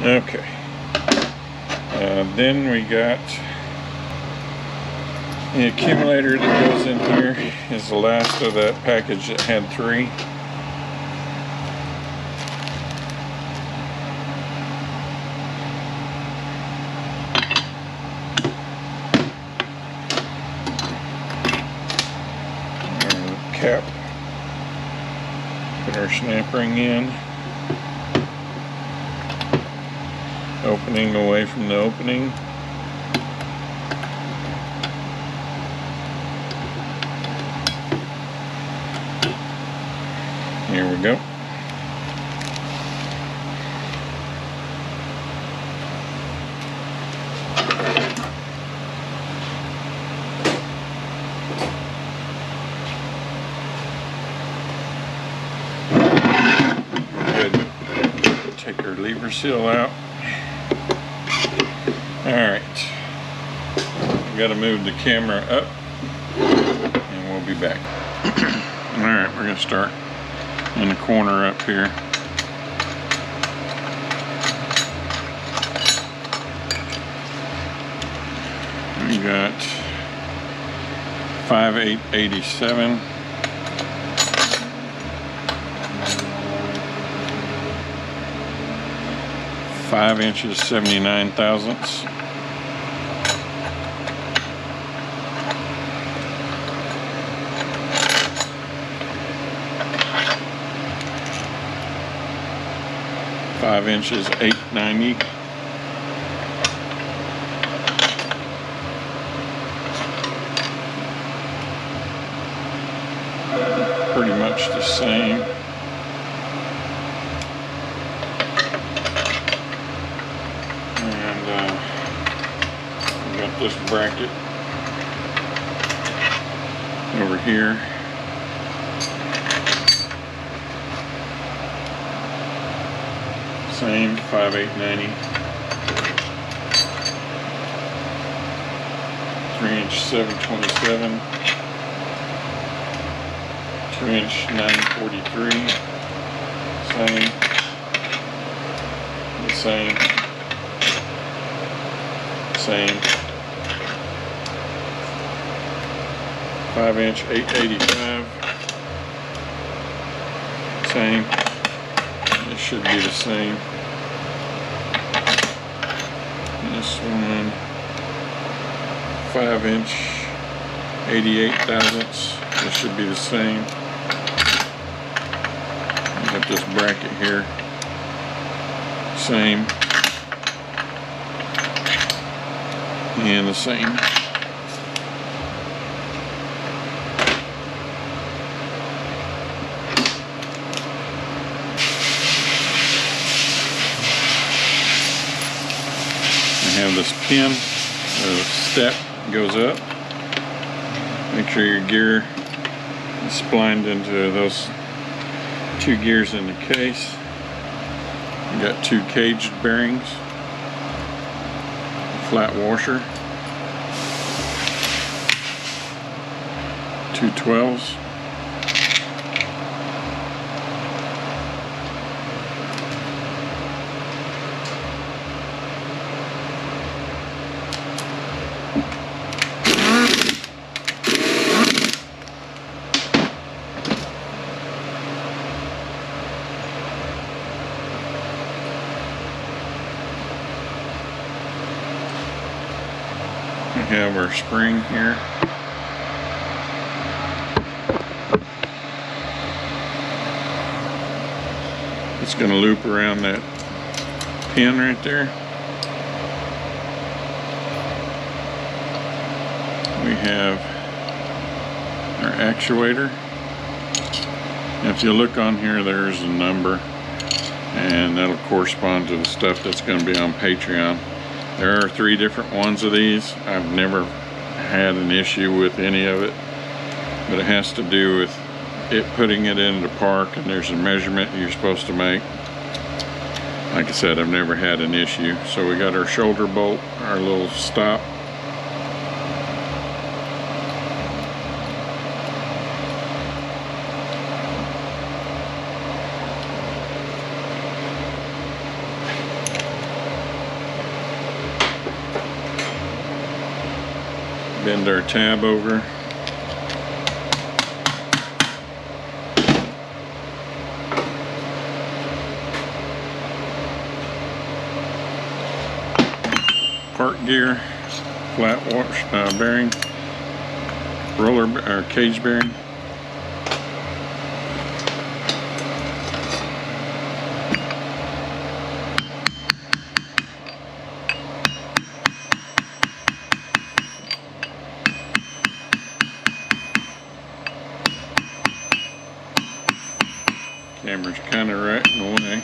Okay, then we got the accumulator that goes in here. Is the last of that package that had 3. And cap. Put our snap ring in. Opening away from the opening. Here we go. Good. Take our lever seal out. Alright. We gotta move the camera up and we'll be back. Alright, we're gonna start in the corner up here. We got 5/887. 5 inches 79 thousandths. Five inches 890. Pretty much the same. This bracket over here. Same 5/890. 3-inch 727. 2-inch 943. Same. The same. Same. 5-inch 885. Same. It should be the same. This one 5-inch 88 thousandths. This should be the same. Got this bracket here. Same. And the same. Have this pin, the step goes up. Make sure your gear is splined into those 2 gears in the case. You got 2 caged bearings, a flat washer, 2 12s. We have our spring here. It's going to loop around that pin right there. We have our actuator. If you look on here, there's a number, and that'll correspond to the stuff that's going to be on Patreon. There are 3 different ones of these. I've never had an issue with any of it, but it has to do with it putting it into park, and there's a measurement you're supposed to make. Like I said, I've never had an issue. So we got our shoulder bolt, our little stop. Bend our tab over. Park gear, flat wash bearing, roller or cage bearing. Camera's kind of right in the way.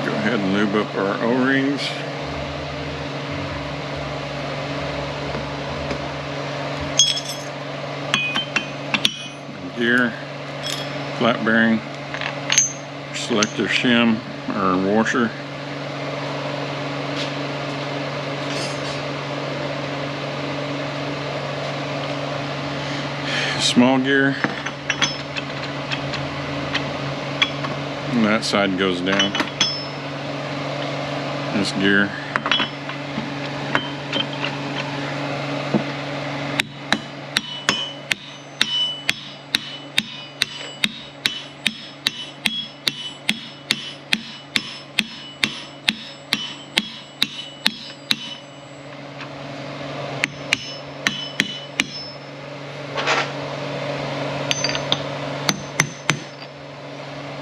Go ahead and lube up our O-rings. Gear, flat bearing, selective shim or washer. Small gear. And that side goes down. This gear.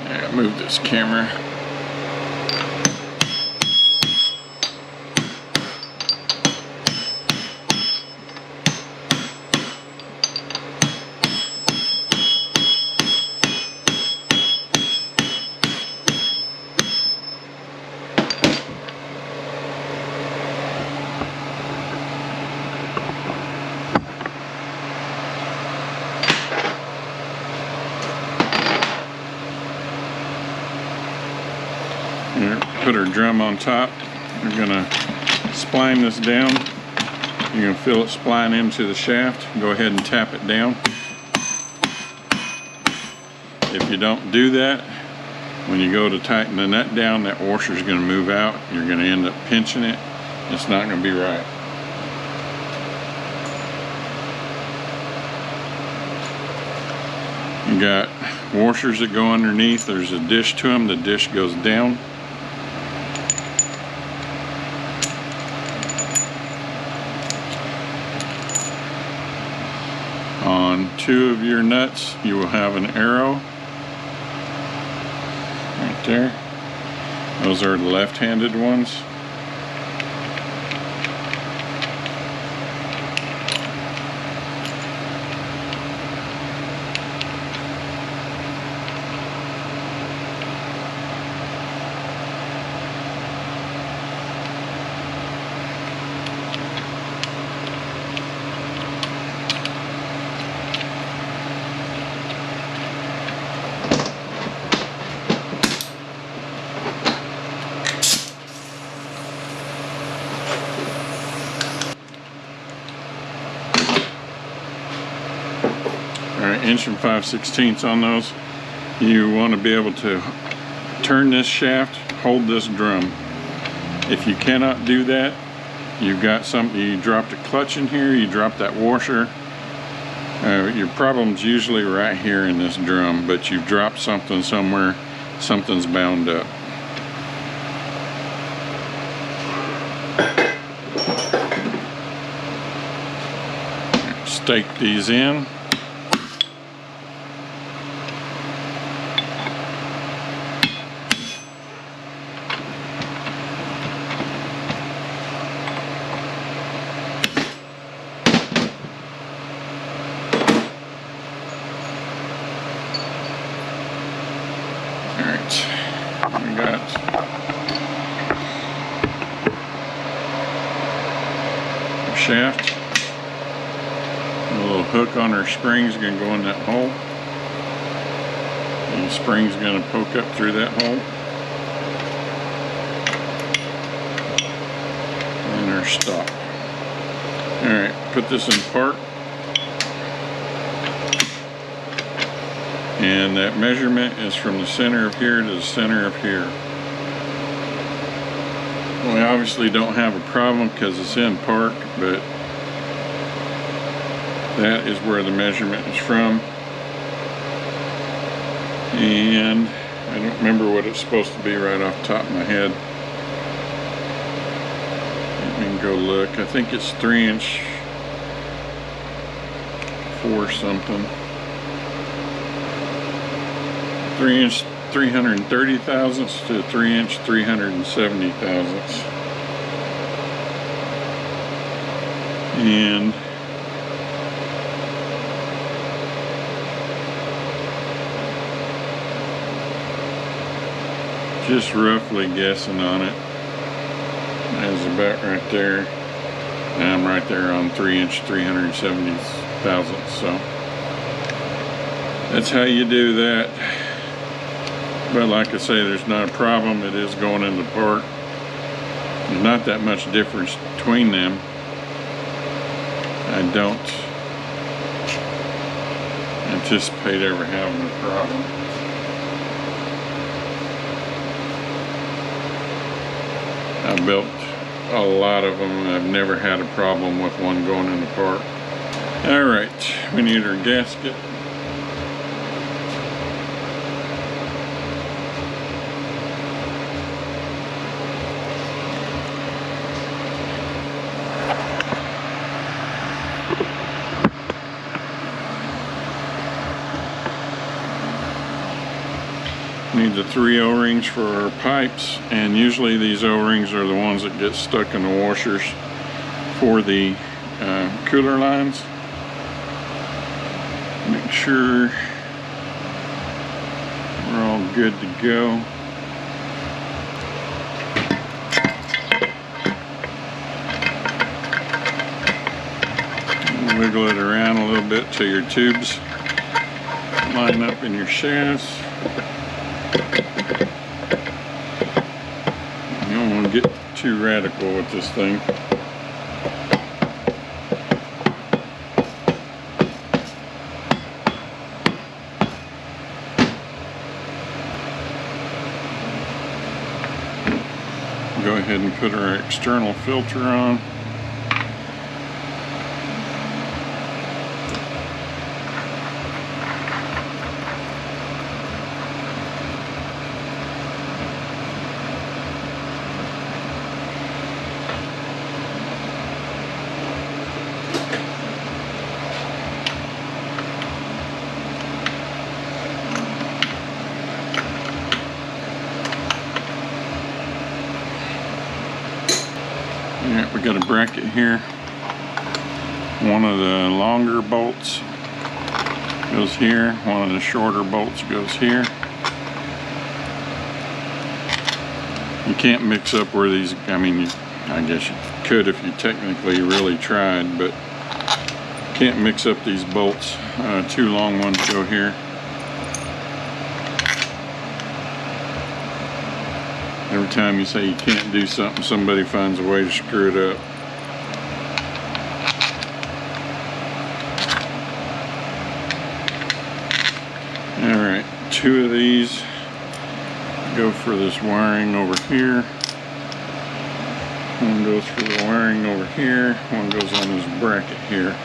Yeah, move this camera. Put our drum on top. We're gonna spline this down. You're gonna feel it spline into the shaft. Go ahead and tap it down. If you don't do that, when you go to tighten the nut down, that washer is gonna move out. You're gonna end up pinching it. It's not gonna be right. You got washers that go underneath. There's a dish to them. The dish goes down. On two of your nuts, you will have an arrow right there. Those are the left-handed ones. Alright, 1 5/16 on those. You want to be able to turn this shaft, hold this drum. If you cannot do that, you've got something, you dropped a clutch in here, you dropped that washer. Your problem's usually right here in this drum, but you've dropped something somewhere, something's bound up. Stake these in. We got our shaft. A little hook on our spring is going to go in that hole. And the spring's going to poke up through that hole. And our stop. Alright, put this in park. And that measurement is from the center of here to the center of here. We obviously don't have a problem because it's in park, but that is where the measurement is from. And I don't remember what it's supposed to be right off the top of my head. Let me go look. I think it's 3" 4 something. 3" 330 thousandths to 3" 370 thousandths. And just roughly guessing on it, is about right there. And I'm right there on 3" 370 thousandths. So that's how you do that. But like I say, there's not a problem. It is going in the part. There's not that much difference between them. I don't anticipate ever having a problem. I've built a lot of them. I've never had a problem with one going in the part. Alright, we need our gasket. Need the 3 O-rings for our pipes, and usually these O-rings are the ones that get stuck in the washers for the cooler lines. Make sure we're all good to go. Wiggle it around a little bit till your tubes line up in your shafts. You don't want to get too radical with this thing. Go ahead and put our external filter on. Alright, we got a bracket here. One of the longer bolts goes here. One of the shorter bolts goes here. You can't mix up where these, I mean, I guess you could if you technically really tried, but can't mix up these bolts. 2 long ones go here. Every time you say you can't do something, somebody finds a way to screw it up. Alright, 2 of these go for this wiring over here. One goes for the wiring over here. One goes on this bracket here.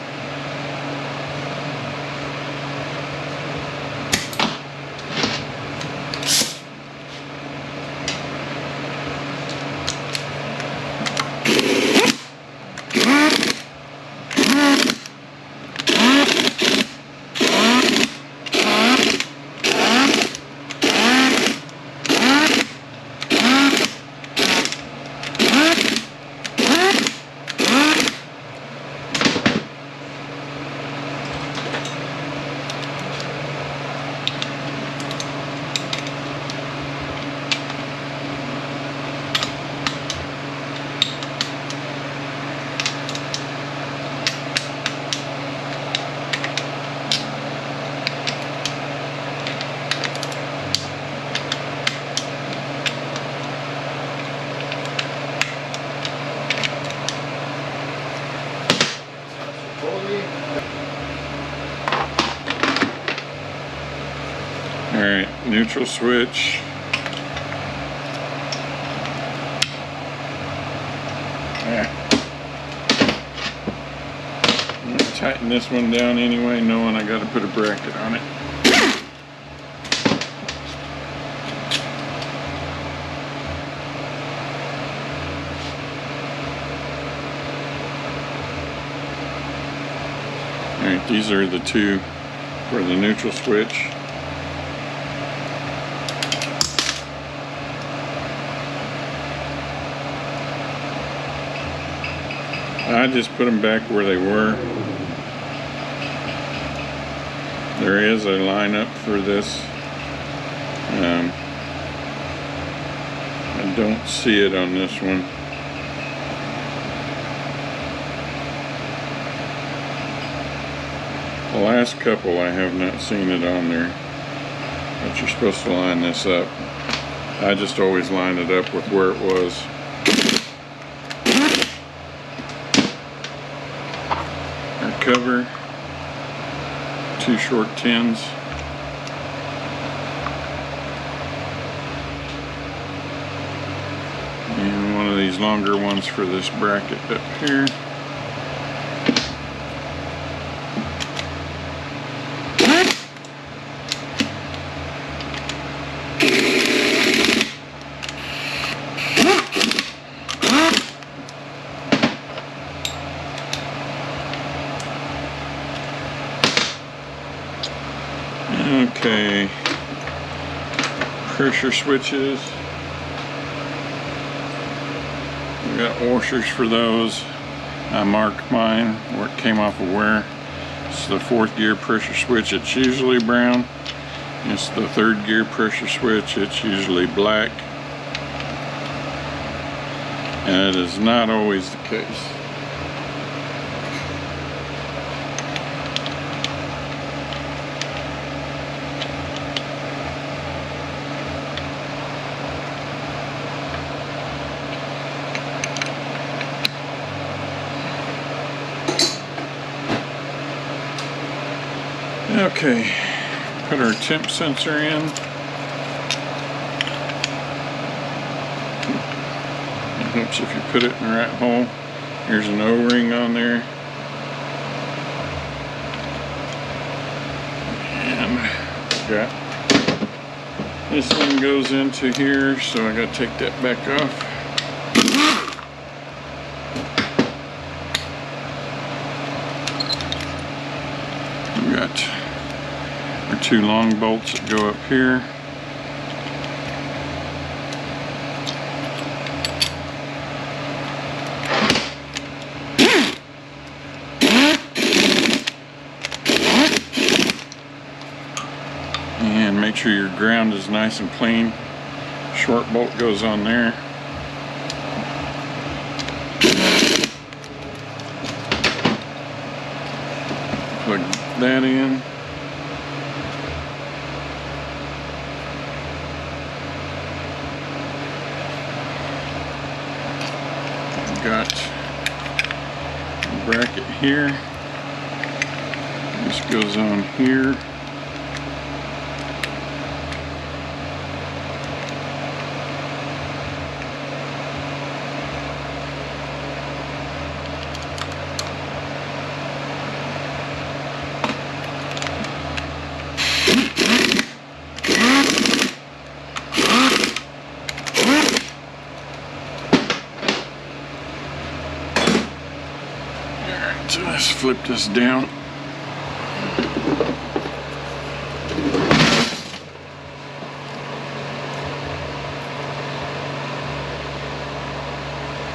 Alright, neutral switch. I'm going to tighten this one down anyway, knowing I got to put a bracket on it. These are the two for the neutral switch. I just put them back where they were. There is a lineup for this. I don't see it on this one. The last couple I have not seen it on there, but you're supposed to line this up. I just always line it up with where it was. Our cover, 2 short tins. And one of these longer ones for this bracket up here. Okay, pressure switches. We got washers for those. I marked mine where it came off of where. It's the 4th gear pressure switch, it's usually brown. It's the 3rd gear pressure switch, it's usually black. And it is not always the case. Okay, put our temp sensor in. It helps if you put it in the right hole. Here's an O-ring on there. And got this one goes into here, so I gotta take that back off. We got our 2 long bolts that go up here. And make sure your ground is nice and clean. Short bolt goes on there. Plug that in. Got a bracket here. This goes on here. So let's flip this down.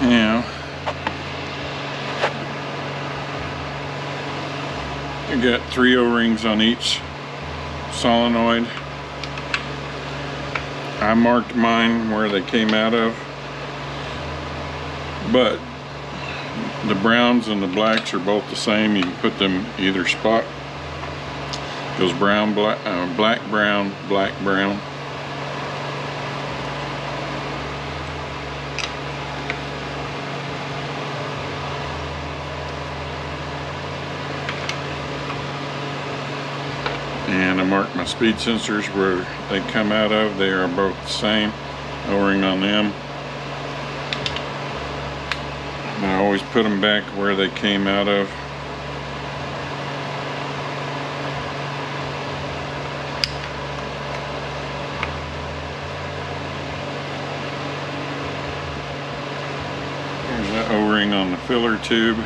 Now, you got 3 O-rings on each solenoid. I marked mine where they came out of, but the browns and the blacks are both the same. You can put them either spot. Goes brown, black, black, brown, black, brown. And I marked my speed sensors where they come out of. They are both the same. O-ring on them. I always put them back where they came out of. There's that O-ring on the filler tube.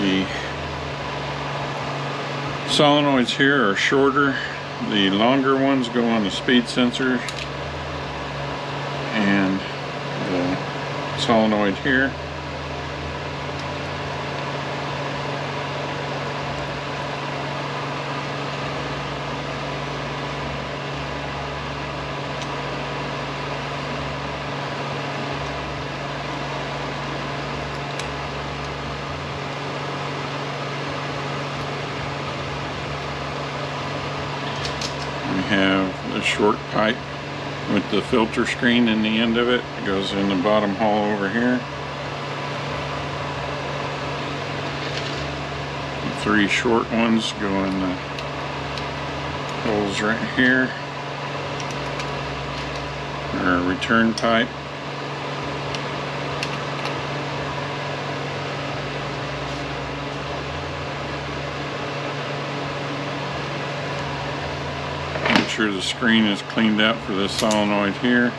The solenoids here are shorter. The longer ones go on the speed sensor, and the solenoid here have the short pipe with the filter screen in the end of it. It goes in the bottom hole over here. The 3 short ones go in the holes right here. Our return pipe. Sure the screen is cleaned out for this solenoid here.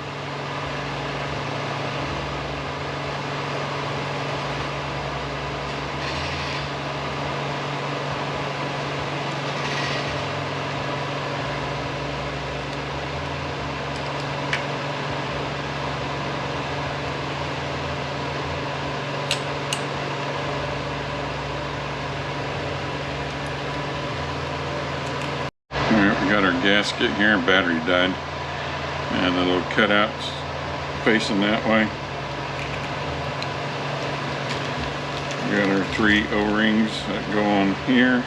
We got our gasket here, battery died, and the little cutouts facing that way. We got our 3 O-rings that go on here.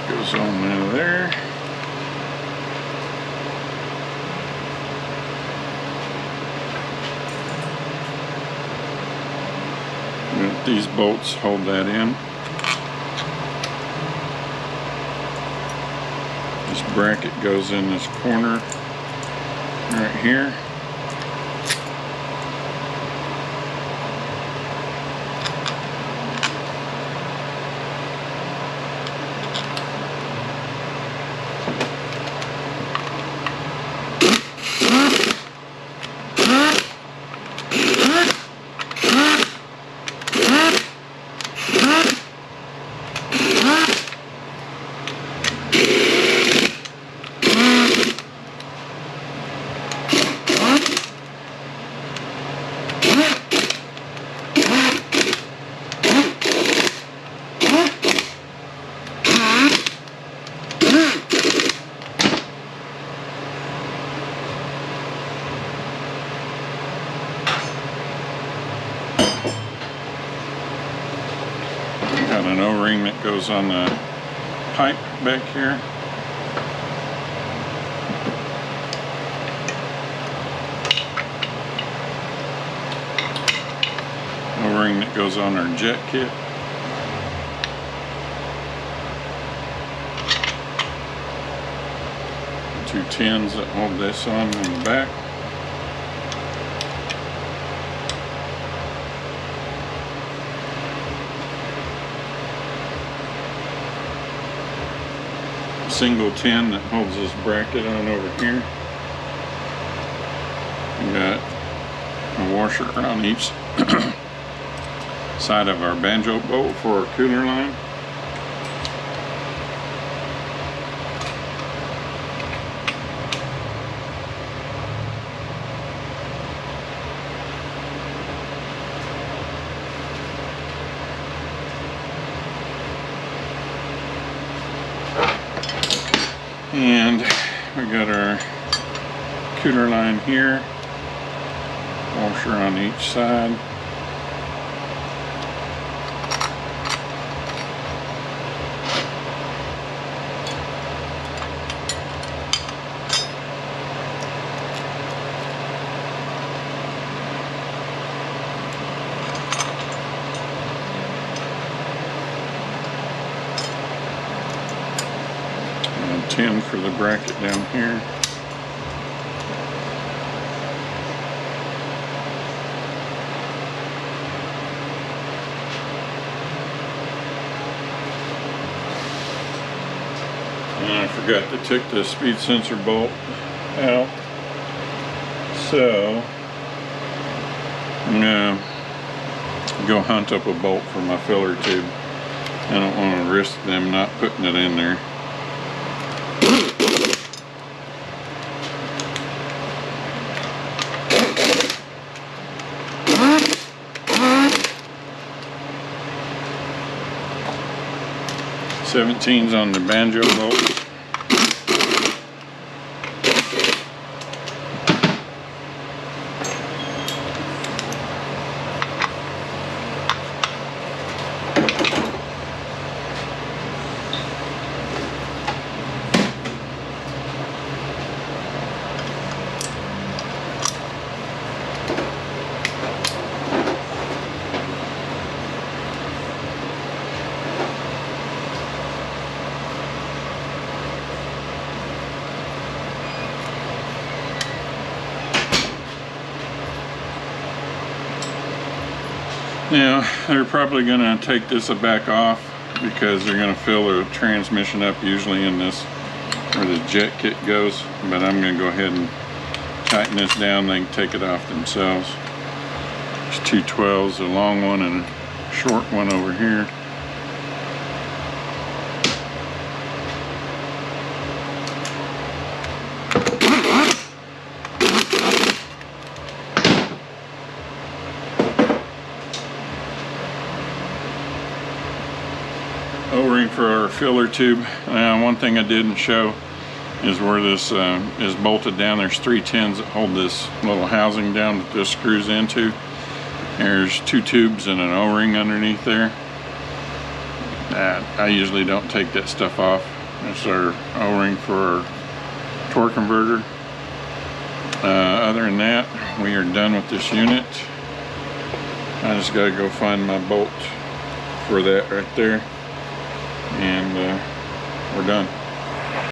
Goes on out of there. These bolts hold that in. This bracket goes in this corner right here. Got an O-ring that goes on the pipe back here. O-ring that goes on our jet kit. The 2 tins that hold this on in the back. Single tin that holds this bracket on over here. We got a washer on each side of our banjo bolt for our cooler line. And we got our cooler line here, washer on each side. Tin for the bracket down here. forgot to take the speed sensor bolt out. So I'm gonna go hunt up a bolt for my filler tube. I don't want to risk them not putting it in there. Seventeen's on the banjo bolt. Now, they're probably going to take this back off because they're going to fill the transmission up usually in this where the jet kit goes, but I'm going to go ahead and tighten this down. They can take it off themselves. There's two 12s, a long one and a short one over here. O-ring for our filler tube. One thing I didn't show is where this is bolted down. There's 3 tins that hold this little housing down that this screws into. There's 2 tubes and an O-ring underneath there. I usually don't take that stuff off. That's our O-ring for our torque converter. Other than that, we are done with this unit. I just gotta go find my bolt for that right there. And we're done.